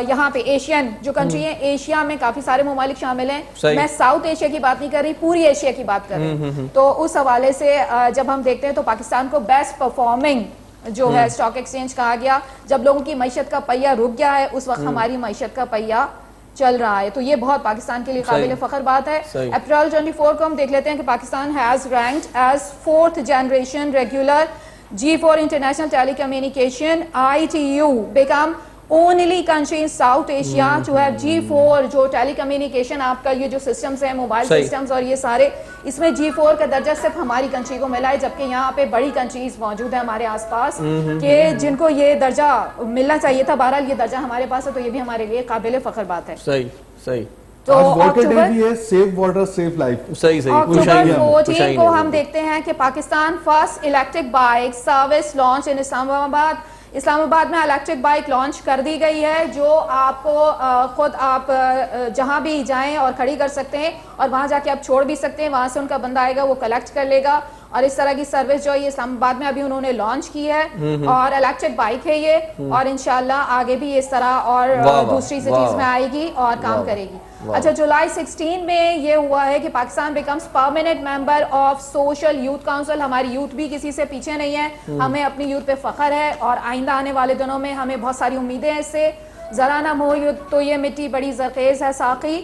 यहाँ पे एशियन जो कंट्री है, एशिया में काफी सारे ममालिक शामिल हैं। मैं साउथ एशिया की बात नहीं कर रही, पूरी एशिया की बात कर रही हूँ। तो उस हवाले से जब हम देखते हैं तो पाकिस्तान को बेस्ट परफॉर्मिंग जो है स्टॉक एक्सचेंज कहा गया। जब लोगों की मईशत का पहिया रुक गया है उस वक्त हमारी मईशत का पहिया चल रहा है, तो ये बहुत पाकिस्तान के लिए काबिल फख्र बात है। अप्रैल 24 को हम देख लेते हैं कि Pakistan has ranked as 4th generation regular G4 International Telecommunication ITU become only country in South Asia to have G4 जो टेलीकम्युनिकेशन आपका ये जो सिस्टम्स हैं मोबाइल सिस्टम्स और ये सारे, इसमें G4 का दर्जा सिर्फ हमारी कंट्री को मिला है, जबकि यहाँ पे बड़ी कंट्रीज मौजूद है हमारे आसपास कि जिनको ये दर्जा मिलना चाहिए था। बहरहाल ये दर्जा हमारे पास है तो ये भी हमारे लिए काबिल फख्र बात है। सही सही। तो अक्टूबर भी है, सेफ वाटर सेफ लाइफ। सही सही। अक्टूबर 14 को हम देखते हैं कि Pakistan first electric bike service launch in Islamabad में इलेक्ट्रिक बाइक लॉन्च कर दी गई है जो आपको खुद आप जहां भी जाएं और खड़ी कर सकते हैं और वहां जाके आप छोड़ भी सकते हैं, वहां से उनका बंदा आएगा वो कलेक्ट कर लेगा। और इस तरह की सर्विस जो है इस्लामाबाद में अभी उन्होंने लॉन्च की है और इलेक्ट्रिक बाइक है ये और इंशाल्लाह आगे भी इस तरह और दूसरी सिटीज में आएगी और काम करेगी। अच्छा, जुलाई 16 में ये हुआ है कि Pakistan becomes permanent member of social youth council. हमारी यूथ भी किसी से पीछे नहीं है, हमें अपनी यूथ पे फख्र है और आइंदा आने वाले दिनों में हमें बहुत सारी उम्मीदें हैं इससे। जरा ना मोह युद्ध तो ये मिट्टी बड़ी जरखेज है साकी,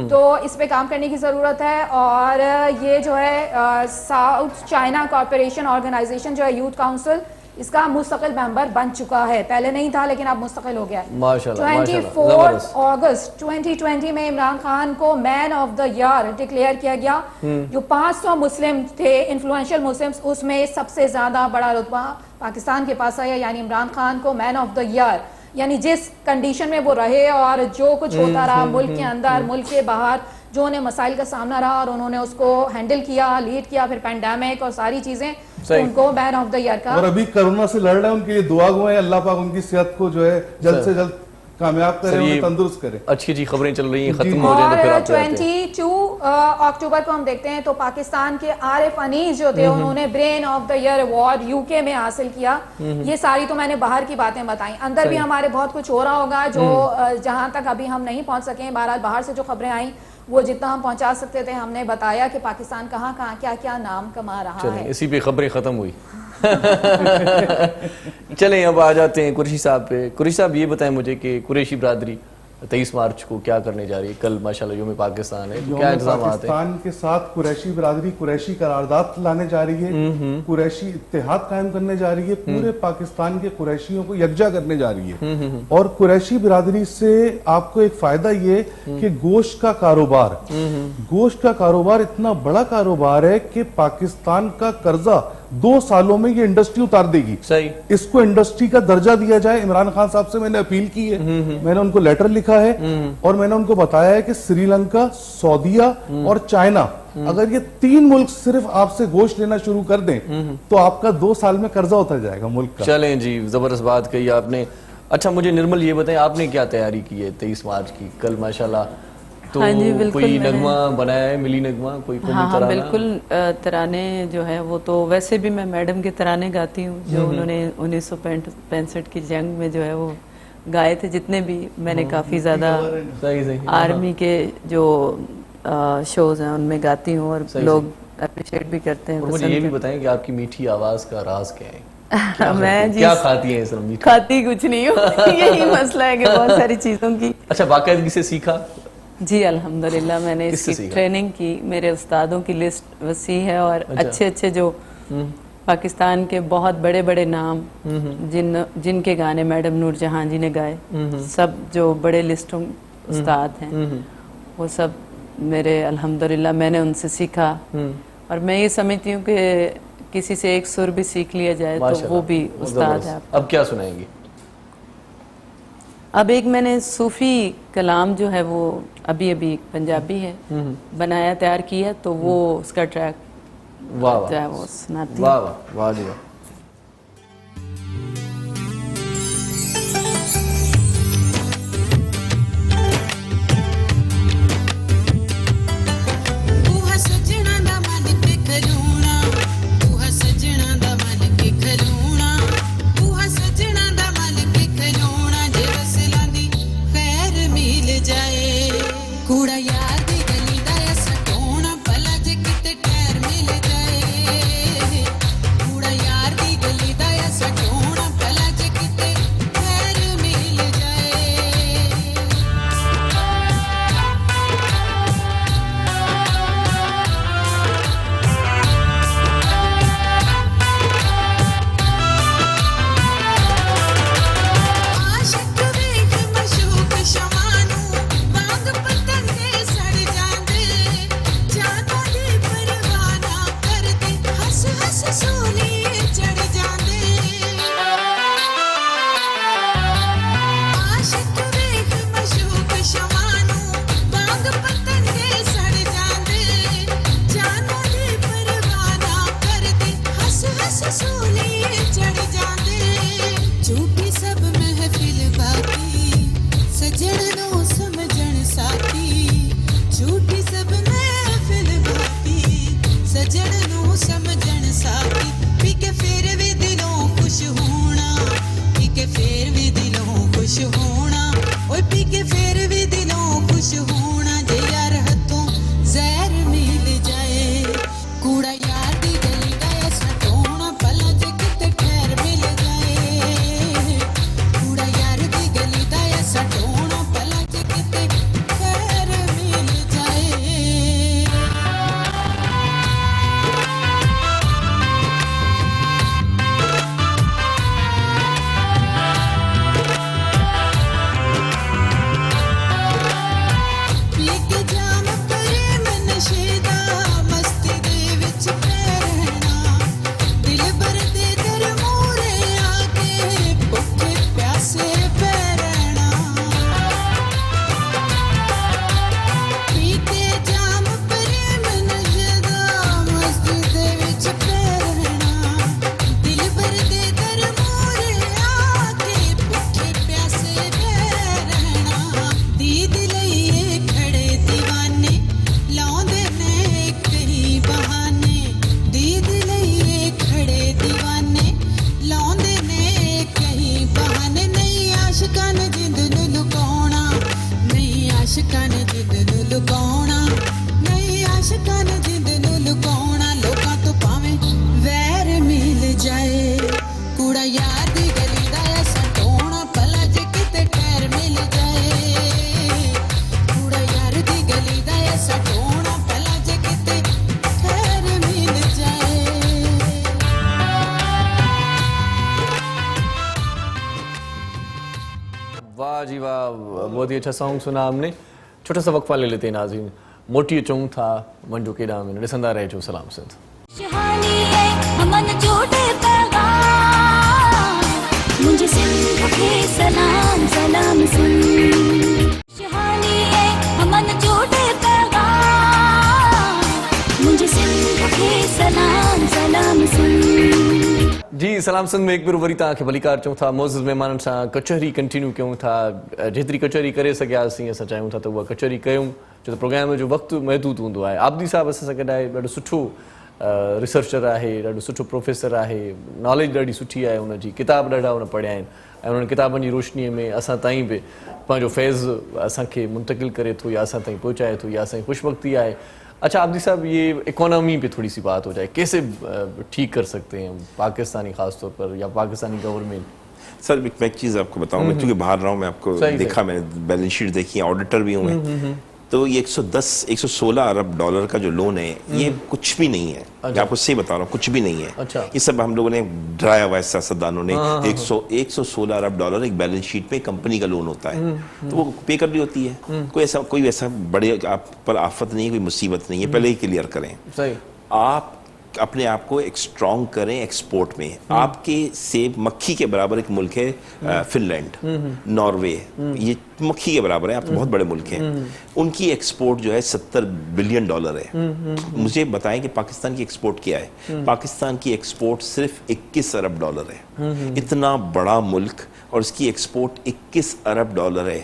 तो इस पे काम करने की ज़रूरत है। और ये जो है साउथ चाइना कॉर्पोरेशन ऑर्गेनाइजेशन जो है यूथ काउंसिल, इसका मुस्तकिल मेंबर बन चुका है, पहले नहीं था लेकिन अब मुस्तकिल हो गया है। 24 अगस्त 2020 में इमरान खान को man of the year declare किया गया। जो 500 मुस्लिम थे इन्फ्लुएंशियल मुस्लिम्स, उसमें सबसे ज्यादा बड़ा रुतबा पाकिस्तान के पास आया, यानी इमरान खान को मैन ऑफ द ईयर, यानी जिस कंडीशन में वो रहे और जो कुछ होता रहा मुल्क के अंदर मुल्क के बाहर, जो उन्हें मसाइल का सामना रहा और उन्होंने उसको हैंडल किया, लीड किया, फिर पैंडेमिक और सारी चीजें, तो उनको मैन ऑफ द ईयर का। और अभी कोरोना से लड़ रहे हैं, उनके लिए दुआ गो है, अल्लाह पाक उनकी सेहत को जो है जल्द से जल्द कामयाब करे, उन्हें तंदुरुस्त करे। अच्छी अच्छी खबरें चल रही हैं, खत्म हो जाए तो फिर आप 22 अक्टूबर को हम देखते हैं तो पाकिस्तान के आरिफ अनीस जो थे उन्होंने brain of the year award UK में हासिल किया। ये सारी तो मैंने बाहर की बातें बताई, अंदर भी हमारे बहुत कुछ हो रहा होगा जो जहां तक अभी हम नहीं पहुंच सके। बहरहाल बाहर से जो खबरें आई वो जितना हम पहुंचा सकते थे हमने बताया कि पाकिस्तान कहाँ कहाँ क्या क्या नाम कमा रहा है। इसी पे खबरें खत्म हुई। चलें अब आ जाते हैं कुरैशी साहब पे। कुरैशी साहब ये बताएं मुझे कि कुरैशी बरादरी 23 मार्च को क्या करने जा रही है? कल माशाल्लाह यौम पाकिस्तान है, तो क्या यौम इंतजाम हैं? पाकिस्तान के साथ कुरैशी बिरादरी कुरैशी करारदाद लाने जा रही है, कुरैशी इत्तेहाद कायम करने जा रही है, पूरे पाकिस्तान के कुरैशियों को यकजा करने जा रही है। और कुरैशी बिरादरी से आपको एक फायदा ये कि गोश्त का कारोबार इतना बड़ा कारोबार है कि पाकिस्तान का कर्जा 2 सालों में ये इंडस्ट्री उतार देगी। सही। इसको इंडस्ट्री का दर्जा दिया जाए। इमरान खान साहब से मैंने अपील की है, मैंने उनको लेटर लिखा है और मैंने उनको बताया है कि श्रीलंका, सऊदीया और चाइना, अगर ये 3 मुल्क सिर्फ आपसे गोश्त लेना शुरू कर दें तो आपका 2 साल में कर्जा उतर जाएगा मुल्क का। चलें जी, जबरदस्त बात कही आपने। अच्छा मुझे निर्मल ये बताएं, आपने क्या तैयारी की है 23 मार्च की? कल माशाल्लाह तो हाँ जी, बिल्कुल, कोई नगमा बनाया है, मिली नगमा, कोई कौमी हाँ तराना? बिल्कुल, तराने जो है वो तो वैसे भी मैं मैडम के तराने गाती हूँ जो उन्होंने 1965 की जंग में जो है वो गाए थे। जितने भी मैंने काफ़ी ज़्यादा सही आर्मी के जो शोज हैं उनमें गाती हूँ और लोग अप्रिशिएट भी करते हैं, और मुझे पसंद ये भी करते बताएं कि आपकी मीठी आवाज का राज क्या है? हैं। मैं जी क्या खाती हैं इस मीठा? खाती कुछ नहीं हूँ यही मसला है कि बहुत सारी चीज़ों की। अच्छा, बाकायदगी से सीखा? जी अल्हम्दुलिल्लाह, मैंने किससे इसकी सीखा? ट्रेनिंग की। मेरे उस्तादों की लिस्ट वसी है और अच्छे अच्छे जो पाकिस्तान के बहुत बड़े बड़े नाम जिनके गाने मैडम नूरजहां जी ने गाए, सब जो बड़े लिस्टों उस्ताद हैं वो सब मेरे अल्हम्दुलिल्लाह मैंने उनसे सीखा। और मैं ये समझती हूँ कि किसी से एक सुर भी सीख लिया जाए तो वो माशाल्लाह, भी बहुत उस्ताद जबरदस्त। है। अब क्या सुनाएंगे? अब एक मैंने सूफी कलाम जो है वो अभी अभी पंजाबी है बनाया, तैयार किया, तो वो उसका ट्रैक वाह जो है वाह वो सुनाती वाह हूँ। वाह वाह जी वाह। ਬੂਹਾ ਸੱਜਣਾ ਦਾ ਮਨ ਕੇ ਖਲੋਣਾ, ਬੂਹਾ ਸੱਜਣਾ ਦਾ ਮਨ ਕੇ ਖਲੋਣਾ, ਬੂਹਾ ਸੱਜਣਾ ਦਾ ਮਨ ਕੇ ਖਲੋਣਾ, ਜੇ ਵਸਲਾਂ ਦੀ ਖੈਰ ਮਿਲ ਜਾਏ। ਕੂੜਾ ਯਾਰ ਦੀ ਗਲੀ ਦਾ ਐ ਸਟੋਣਾ, ਭਲਾ ਜੇ ਕਿਤੇ ਟੈਰ ਮਿਲ ਜਾਏ। ਕੂੜਾ ਯਾਰ जी वाह, बहुत ही अच्छा सॉन्ग सुना हमने। छोटा सा वक्फा ले लेते हैं नाज़रीन, मोटी अचूं था मंजो केॾां में ॾिसंदा रहिजो सलाम सिंध। खुशहाली है अमन जोड़े पैगाम मुझे सिंध के सलाम सलाम सिंध। खुशहाली है अमन जोड़े पैगाम मुझे सिंध के सलाम सलाम सिंध। जी सलाम सिंध में एक बार वरी तव्हांखे भलीकार चऊं था, मोज़िज़ महिमाननि सां कचहरी कंटिन्यू कयूं था। जेतिरी कचहरी करे सघियासीं असां चाहियूं था त उहा कचहरी कयूं, छो त प्रोग्राम जो वक़्तु महदूद हूंदो आहे। आबदी साहिबु असां सां गॾु आहे, ॾाढो सुठो रिसर्चर आहे, ॾाढो सुठो प्रोफेसर आहे, नॉलेज ॾाढी सुठी आहे हुनजी, किताब ॾाढा हुन पढ़िया आहिनि ऐं उन्हनि किताबनि जी रोशनीअ में असां ताईं बि पंहिंजो फैज़ असांखे मुंतकिल करे थो या असां ताईं पहुचाए थो, या असांजी ख़ुशबख़्ती आहे। अच्छा आबदी साहब, ये इकोनॉमी पे थोड़ी सी बात हो जाए, कैसे ठीक कर सकते हैं पाकिस्तानी खास तौर पर या पाकिस्तानी गवर्नमेंट? सर मैं एक चीज़ आपको बताऊं, मैं क्योंकि बाहर रहा हूँ, मैं आपको देखा, मैंने बैलेंस शीट देखी, ऑडिटर भी हूँ मैं, तो ये 116 अरब डॉलर का जो लोन है ये कुछ भी नहीं है। मैं आपको सही बता रहा हूँ, कुछ भी नहीं है। अच्छा। ये सब हम लोगों ने डराया हुआ है सियासतदानों ने। 116 अरब डॉलर एक बैलेंस शीट में कंपनी का लोन होता है, तो वो पे कर रही होती है। कोई ऐसा बड़े आप पर आफत नहीं है, कोई मुसीबत नहीं है, पहले ही क्लियर करें। सही। आप अपने आप को एक स्ट्रॉन्ग करें एक्सपोर्ट में। आपके से मक्खी के बराबर एक मुल्क है फिनलैंड, नॉर्वे, ये मक्खी के बराबर है, आप तो बहुत बड़े मुल्क हैं। उनकी एक्सपोर्ट जो है 70 बिलियन डॉलर है। मुझे बताएं कि पाकिस्तान की एक्सपोर्ट क्या है। पाकिस्तान की एक्सपोर्ट सिर्फ 21 अरब डॉलर है। इतना बड़ा मुल्क और इसकी एक्सपोर्ट 21 अरब डॉलर है।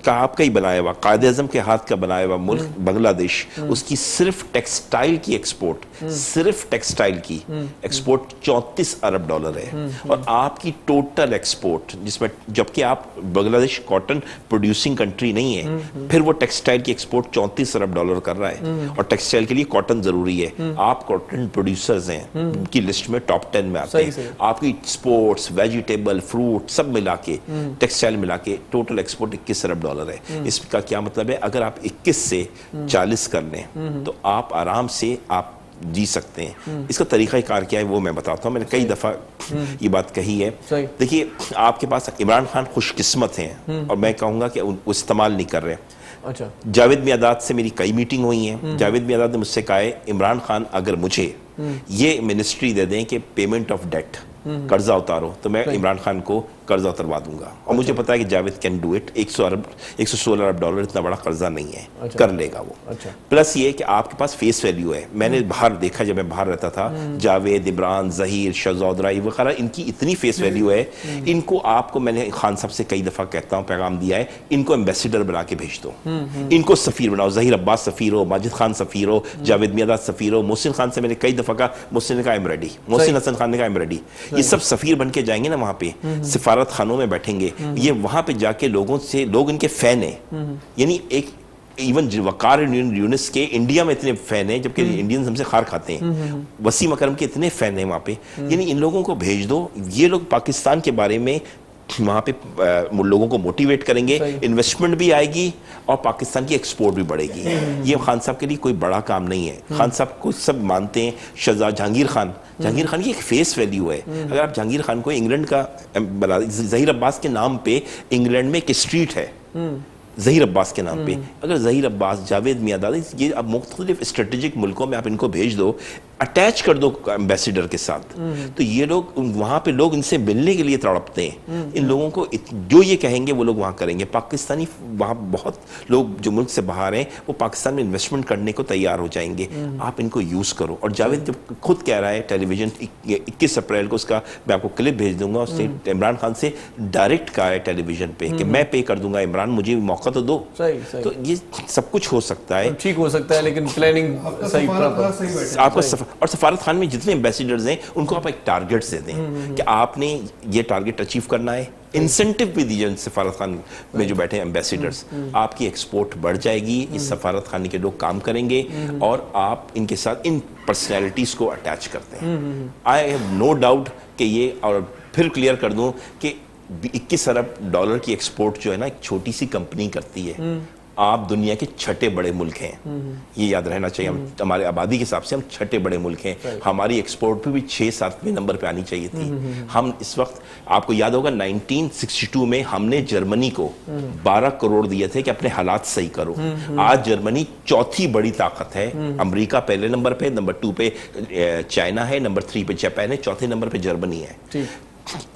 आपका ही बनाया हुआ, कायद-ए-आज़म के हाथ का बनाया हुआ मुल्क बांग्लादेश, उसकी सिर्फ टेक्सटाइल की एक्सपोर्ट, सिर्फ टेक्सटाइल की एक्सपोर्ट 34 अरब डॉलर है। और आपकी टोटल एक्सपोर्ट, जिसमें जबकि आप बांग्लादेश कॉटन प्रोड्यूसिंग कंट्री नहीं है, फिर वो टेक्सटाइल की एक्सपोर्ट 34 अरब डॉलर कर रहा है। और टेक्सटाइल के लिए कॉटन जरूरी है। आप कॉटन प्रोड्यूसर्स हैं, उनकी लिस्ट में टॉप 10 में आते हैं। आपकी स्पोर्ट्स, वेजिटेबल, फ्रूट सब मिला के, टेक्सटाइल मिला के टोटल एक्सपोर्ट 21 अरब डॉलर है। इसका क्या मतलब है, अगर आप 21 से 40 कर लें तो आप आराम से आप जी सकते हैं। इसका तरीका कार क्या है वो मैं बताता हूँ, मैंने कई दफा ये बात कही है। देखिए, आपके पास इमरान खान खुशकिस्मत हैं और मैं कहूँगा कि वो इस्तेमाल नहीं कर रहे। अच्छा। जावेद मियादाद से मेरी कई मीटिंग हुई हैं। जावेद मियादाद ने मुझसे कहा है, इमरान खान अगर मुझे ये मिनिस्ट्री दे दें कि पेमेंट ऑफ डेट, कर्जा उतारो, तो मैं इमरान खान को कर्जा उतरवा दूंगा। और मुझे पता है कि Javed can do it. 116 Arab dollar इतना बड़ा कर्जा नहीं है, कर लेगा वो। प्लस ये कि आपके पास फेस वैल्यू है। मैंने बाहर देखा, जब मैं बाहर रहता था, जावेद, इमरान, जहीर, शहज़ाद वगैरह, इनकी इतनी फेस वैल्यू है। इनको आपको, मैंने खान साहब से कई दफा कहता हूँ, पैगाम दिया है, इनको एम्बेसडर बना के भेज दो, इनको सफीर बनाओ। जहीर अब्बास सफीर हो, माजिद खान सफीर हो, जावेद मियादाद सफीर हो, मोहसिन खान से मैंने कई दफा कहा, मोहसिन ने कहा I am ready, Mohsin Hasan Khan ने कहा आई एम रेडी। ये सब सफीर बन के जाएंगे ना वहां पे, सिफारत खानों में बैठेंगे, ये वहां पे जाके लोगों से, लोग इनके फैन हैं। यानी एक इवन वकार यूनिस के इंडिया में इतने फैन हैं, जबकि इंडियंस हमसे खार खाते हैं। वसीम अकरम के इतने फैन हैं वहां पे। यानी इन लोगों को भेज दो, ये लोग पाकिस्तान के बारे में वहाँ पे लोगों को मोटिवेट करेंगे, इन्वेस्टमेंट भी आएगी और पाकिस्तान की एक्सपोर्ट भी बढ़ेगी। ये खान साहब के लिए कोई बड़ा काम नहीं है। खान साहब को सब मानते हैं। शहजाद जहांगीर खान की एक फेस वैल्यू है। अगर आप जहांगीर खान को इंग्लैंड का बना, जहीर अब्बास के नाम पे इंग्लैंड में एक स्ट्रीट है जहीर अब्बास के नाम पे। अगर जहीर अब्बास, जावेद मियादाद, ये अब मुख्तलिफ स्ट्रेटेजिक मुल्कों में आप इनको भेज दो, अटैच कर दो एम्बेसडर के साथ, तो ये लोग वहाँ पे, लोग इनसे मिलने के लिए तड़पते हैं। इन लोगों को जो ये कहेंगे वो लोग वहाँ करेंगे। पाकिस्तानी वहाँ बहुत लोग जो मुल्क से बाहर हैं, वो पाकिस्तान में इन्वेस्टमेंट करने को तैयार हो जाएंगे। आप इनको यूज़ करो। और जावेद जब खुद कह रहा है टेलीविजन, 21 अप्रैल को उसका मैं आपको क्लिप भेज दूंगा, उसने इमरान खान से डायरेक्ट कहा है टेलीविजन पे कि मैं पे कर दूंगा, इमरान मुझे मौका तो दो। सही। तो ये सब कुछ हो सकता है, ठीक हो सकता है, लेकिन प्लानिंग सही आपका और सफारत खान में जितने एम्बेसडर्स हैं उनको आप एक टारगेट दे दें कि आपने ये टारगेट अचीव करना है। इंसेंटिव भी दीजिए सफारत खान में जो बैठे हैं एम्बेसडर्स, आपकी एक्सपोर्ट बढ़ जाएगी। इस सफारत खाने के लोग काम करेंगे और आप इनके साथ इन पर्सनैलिटीज को अटैच करते हैं। आई हैव नो डाउट कि ये, और फिर क्लियर कर दूं कि 21 अरब डॉलर की एक्सपोर्ट जो है ना, एक छोटी सी कंपनी करती है। आप दुनिया के छठे बड़े मुल्क हैं, ये याद रहना चाहिए। हम हमारे आबादी के हिसाब से हम छठे बड़े मुल्क हैं। हमारी एक्सपोर्ट पे भी 6-7वें नंबर पे आनी चाहिए थी। हम इस वक्त, आपको याद होगा 1962 में हमने जर्मनी को 12 करोड़ दिए थे कि अपने हालात सही करो। आज जर्मनी चौथी बड़ी ताकत है। अमेरिका पहले नंबर पे, नंबर 2 पे चाइना है, नंबर 3 पे जापान है, चौथे नंबर पे जर्मनी है।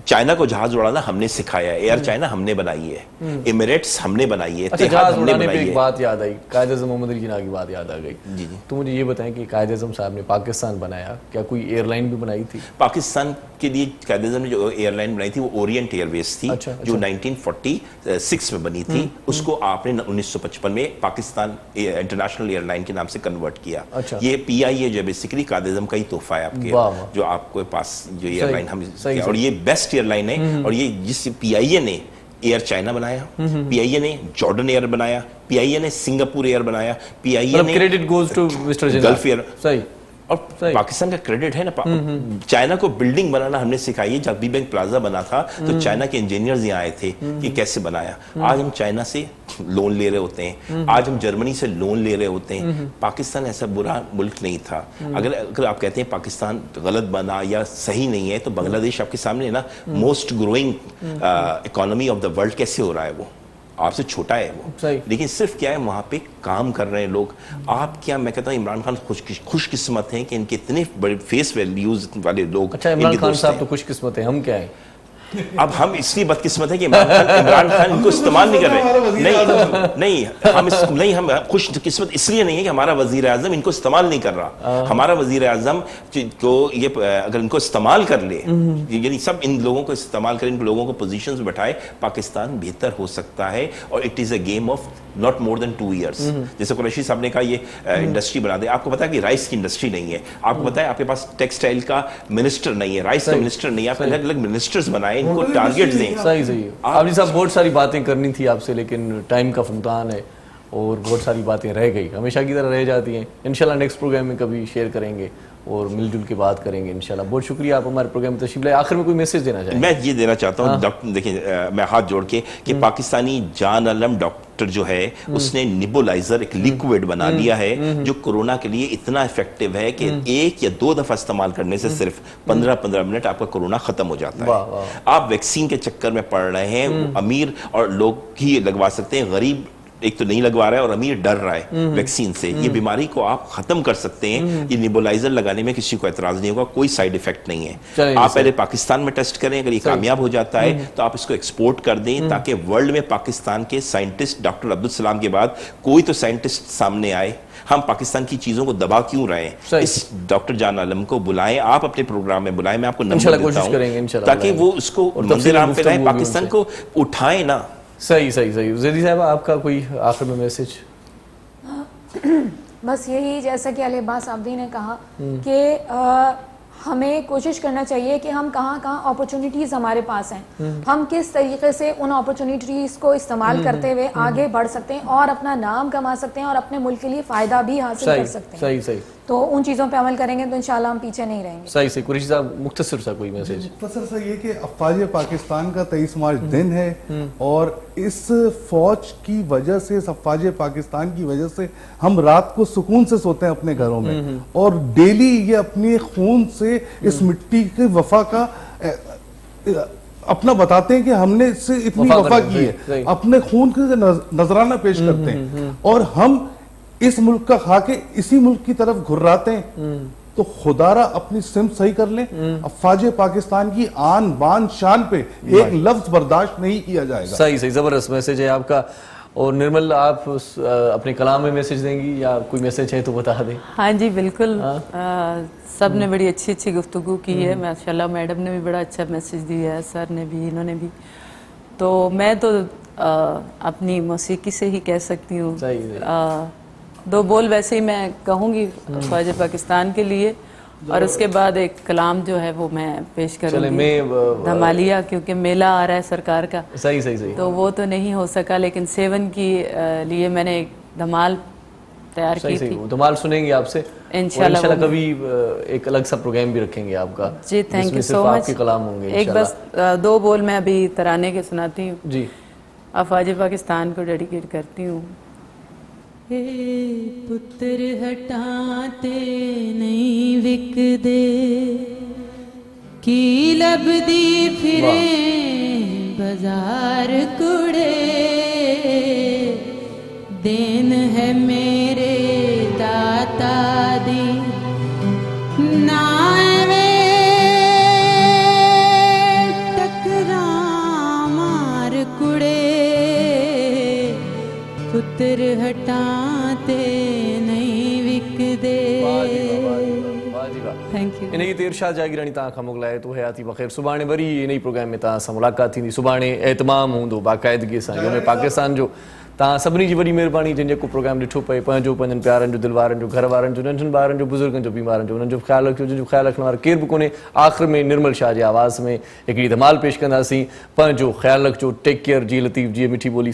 चाइना को जहाज उड़ाना हमने सिखाया है, एयर चाइना हमने बनाई है, एमिरेट्स हमने बनाई है, अच्छा, इत्तेहाद जहाज हमने उड़ाने पे बनाई एक है। बात याद आई, कायद-ए-आज़म मोहम्मद अली जिन्ना की बात याद आ गई। जी जी। तो मुझे ये बताएं कि कायद-ए-आज़म साहब ने पाकिस्तान बनाया, क्या कोई एयरलाइन भी बनाई थी? पाकिस्तान के लिए कायद-ए-आज़म ने जो एयरलाइन बनाई थी वो ओरिएंट एयरवेज थी। अच्छा, जो 1946 में बनी थी, उसको आपने 1955 में पाकिस्तान इंटरनेशनल एयरलाइन के नाम से कन्वर्ट किया। अच्छा। ये PIA जो बेसिकली कायद-ए-आज़म का ही तोहफा है आपके, वाह, वाह। जो आपके पास जो एयरलाइन हम, सही, और ये बेस्ट एयरलाइन है। और ये जिस PIA ने एयर चाइना बनाया, PIA ने जॉर्डन एयर बनाया, PIA ने सिंगापुर एयर बनाया, PIA ने credit goes to mister Jinnah. Gulf air, सही। और सही। पाकिस्तान का क्रेडिट है ना। चाइना को बिल्डिंग बनाना हमने सिखाई है। जब बैंक प्लाजा बना था तो चाइना के इंजीनियर्स यहाँ आए थे कि कैसे बनाया। आज हम चाइना से लोन ले रहे होते हैं, आज हम जर्मनी से लोन ले रहे होते हैं। पाकिस्तान ऐसा बुरा मुल्क नहीं था। अगर आप कहते हैं पाकिस्तान गलत बना या सही नहीं है, तो बांग्लादेश आपके सामने है ना, most growing economy of the world कैसे हो रहा है। वो आपसे छोटा है वो, सही। लेकिन सिर्फ क्या है, वहां पे काम कर रहे हैं लोग। आप क्या, मैं कहता हूँ इमरान खान खुशकिस्मत हैं कि इनके इतने बड़े फेस वैल्यूज वाले लोग। अच्छा, इमरान खान साहब तो खुशकिस्मत है, हम क्या है? अब हम इसलिए बदकिस्मत है कि इमरान खान इनको इस्तेमाल नहीं कर रहे। नहीं, हम खुशकिस्मत इसलिए नहीं है कि हमारा वजीर आजम इनको इस्तेमाल नहीं कर रहा। हमारा वजीर आजम को ये, अगर इनको इस्तेमाल कर ले, यानी सब इन लोगों को इस्तेमाल करें, इन लोगों को पोजीशंस में बैठाए, पाकिस्तान बेहतर हो सकता है। और it is a game of not more than 2 years। जैसे कुरैशी साहब ने कहा, ये इंडस्ट्री बना दे। आपको पता है कि राइस की इंडस्ट्री नहीं है, आपको पता है आपके पास टेक्सटाइल का मिनिस्टर नहीं है, राइस का मिनिस्टर नहीं है। आप अलग अलग मिनिस्टर्स बनाए, इनको टारगेट दें। सही सही। आपने साहब बहुत सारी बातें करनी थी आपसे, लेकिन टाइम का फुमतान है और बहुत सारी बातें रह गई, हमेशा की तरह रह जाती हैं। इंशाल्लाह नेक्स्ट प्रोग्राम में कभी शेयर करेंगे और मिलजुल के बात करेंगे इंशाल्लाह। बहुत शुक्रिया, आप हमारे प्रोग्राम में तशरीफ लाए। आखिर में कोई मैसेज देना चाहिए? मैं ये देना चाहता हूँ डॉक्टर, देखिए मैं हाथ जोड़ के कि पाकिस्तानी जान अलम डॉक्टर जो है, उसने निबुलाइजर एक लिक्विड बना लिया है जो कोरोना के लिए इतना इफेक्टिव है कि 1 या 2 दफा इस्तेमाल करने से सिर्फ 15-15 मिनट आपका कोरोना खत्म हो जाता वाह, है। वाह। आप वैक्सीन के चक्कर में पड़ रहे हैं। अमीर और लोग ही लगवा सकते हैं, गरीब एक तो नहीं लगवा रहा है और अमीर डर रहा है वैक्सीन से। ये बीमारी को आप खत्म कर सकते हैं। ये निबुलाइजर लगाने में किसी को एतराज नहीं होगा, कोई साइड इफेक्ट नहीं है। आप पहले पाकिस्तान में टेस्ट करें, अगर ये कामयाब हो जाता है तो आप इसको एक्सपोर्ट कर दें, ताकि वर्ल्ड में पाकिस्तान के साइंटिस्ट, डॉक्टर अब्दुल सलाम के बाद कोई तो साइंटिस्ट सामने आए। हम पाकिस्तान की चीजों को दबा क्यों रहे हैं? इस डॉक्टर जान आलम को बुलाएं, आप अपने प्रोग्राम में बुलाएं, मैं आपको नंबर देता हूं, ताकि वो उसको मंजिल आम पे लाएं, पाकिस्तान को उठाएं ना। सही सही सही। ज़ैदी साहब, आपका कोई आखिर में मैसेज? बस यही, जैसा कि अली अब्बास आबदी ने कहा कि हमें कोशिश करना चाहिए कि हम कहाँ अपॉर्चुनिटीज़ हमारे पास हैं, हम किस तरीके से उन अपॉर्चुनिटीज़ को इस्तेमाल करते हुए आगे बढ़ सकते हैं और अपना नाम कमा सकते हैं और अपने मुल्क के लिए फ़ायदा भी हासिल कर सकते हैं। सही सही। तो उन चीज़ों पे अमल करेंगे तो इंशाल्लाह हम पीछे नहीं रहेंगे। सही सही। कुरैशी साहब, मुख्तसर सा कोई मैसेज? मुख्तसर सा ये कि अफ़वाज पाकिस्तान का 23 मार्च दिन है और इस फौज की वजह से, इस अफ़वाज पाकिस्तान की वजह से हम रात को सुकून से सोते हैं अपने घरों में, और डेली ये अपने खून से इस मिट्टी के वफा का अपना बताते हैं कि हमने इससे इतनी वफा की है, अपने खून के नजराना पेश करते हैं, और हम इस मुल्क का खा के इसी मुल्क की तरफ घुर्राते हैं। तो खुदारा अपनी सिमत सही कर लें। अफ़वाज पाकिस्तान की आन बान शान पे एक लफ्ज बर्दाश्त नहीं किया जाएगा। सही सही, जबरदस्त मैसेज है आपका। और निर्मल, आप अपने कलाम में मैसेज देंगी या कोई मैसेज है तो बता दें? हाँ जी, बिल्कुल। सब ने बड़ी अच्छी अच्छी गुफ्तगू की है माशाल्लाह। मैडम ने भी बड़ा अच्छा मैसेज दिया है, सर ने भी, इन्होंने भी। तो मैं तो अपनी मौसीकी से ही कह सकती हूँ। 2 बोल वैसे ही मैं कहूँगी फ़ौज पाकिस्तान के लिए, और उसके बाद एक कलाम जो है वो मैं पेश करूँगी धमालिया, क्योंकि मेला आ रहा है सरकार का। सही सही सही। तो वो तो नहीं हो सका, लेकिन 7 की लिए मैंने एक धमाल तैयार की थी। धमाल सुनेंगे आपसे इंशाल्लाह। कभी एक अलग सा प्रोग्राम भी रखेंगे आपका। जी, थैंक यू सो मच। आपके कलाम होंगे एक बस 2 बोल मैं अभी तराने के सुनाती हूँ। जी। अफ़वाज पाकिस्तान को डेडिकेट करती हूँ। हे पुत्र हटाते नहीं विकदे की लबदी फिरे बाजार कुड़े देन है मेरे दाता दी नावे टकरा मार कुड़े पुत्र हटाते नहीं विकदे थैंक यू। इन गीत इरशाद जागीरानी तव्हां खां मोकिलाए थो हयाती बख़ैर। सुभाणे वरी इन ई प्रोग्राम में तव्हां सां मुलाक़ात थींदी। सुभाणे एतमाम हूंदो बाक़ाइदगीअ सां योम पाकिस्तान जो। तव्हां सभिनी जी वॾी महिरबानी जिन जेको प्रोग्राम ॾिठो पए पंहिंजो पंहिंजनि प्यारनि जो दिलि वारनि जो घर वारनि जो नंढनि ॿारनि जो बुज़ुर्गनि जो बीमारनि जो उन्हनि जो ख़्यालु रखियो जिन जो ख़्यालु रखण वारो केर बि कोन्हे। आख़िर में निर्मल शाह जे आवाज़ में हिकिड़ी धमाल पेश कंदासीं। पंहिंजो ख़्यालु रखिजो। Take care. जी लतीफ़ जी मिठी ॿोली।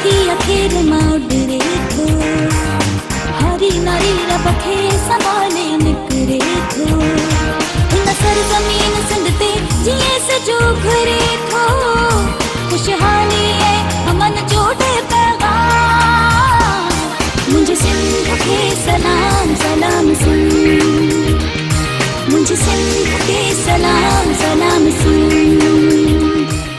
की अखेर मां उडरे थो हरी नारी रबखे संभाले निकरे थो हिन सरज़मीन सिंध ते जीअं सजो घरे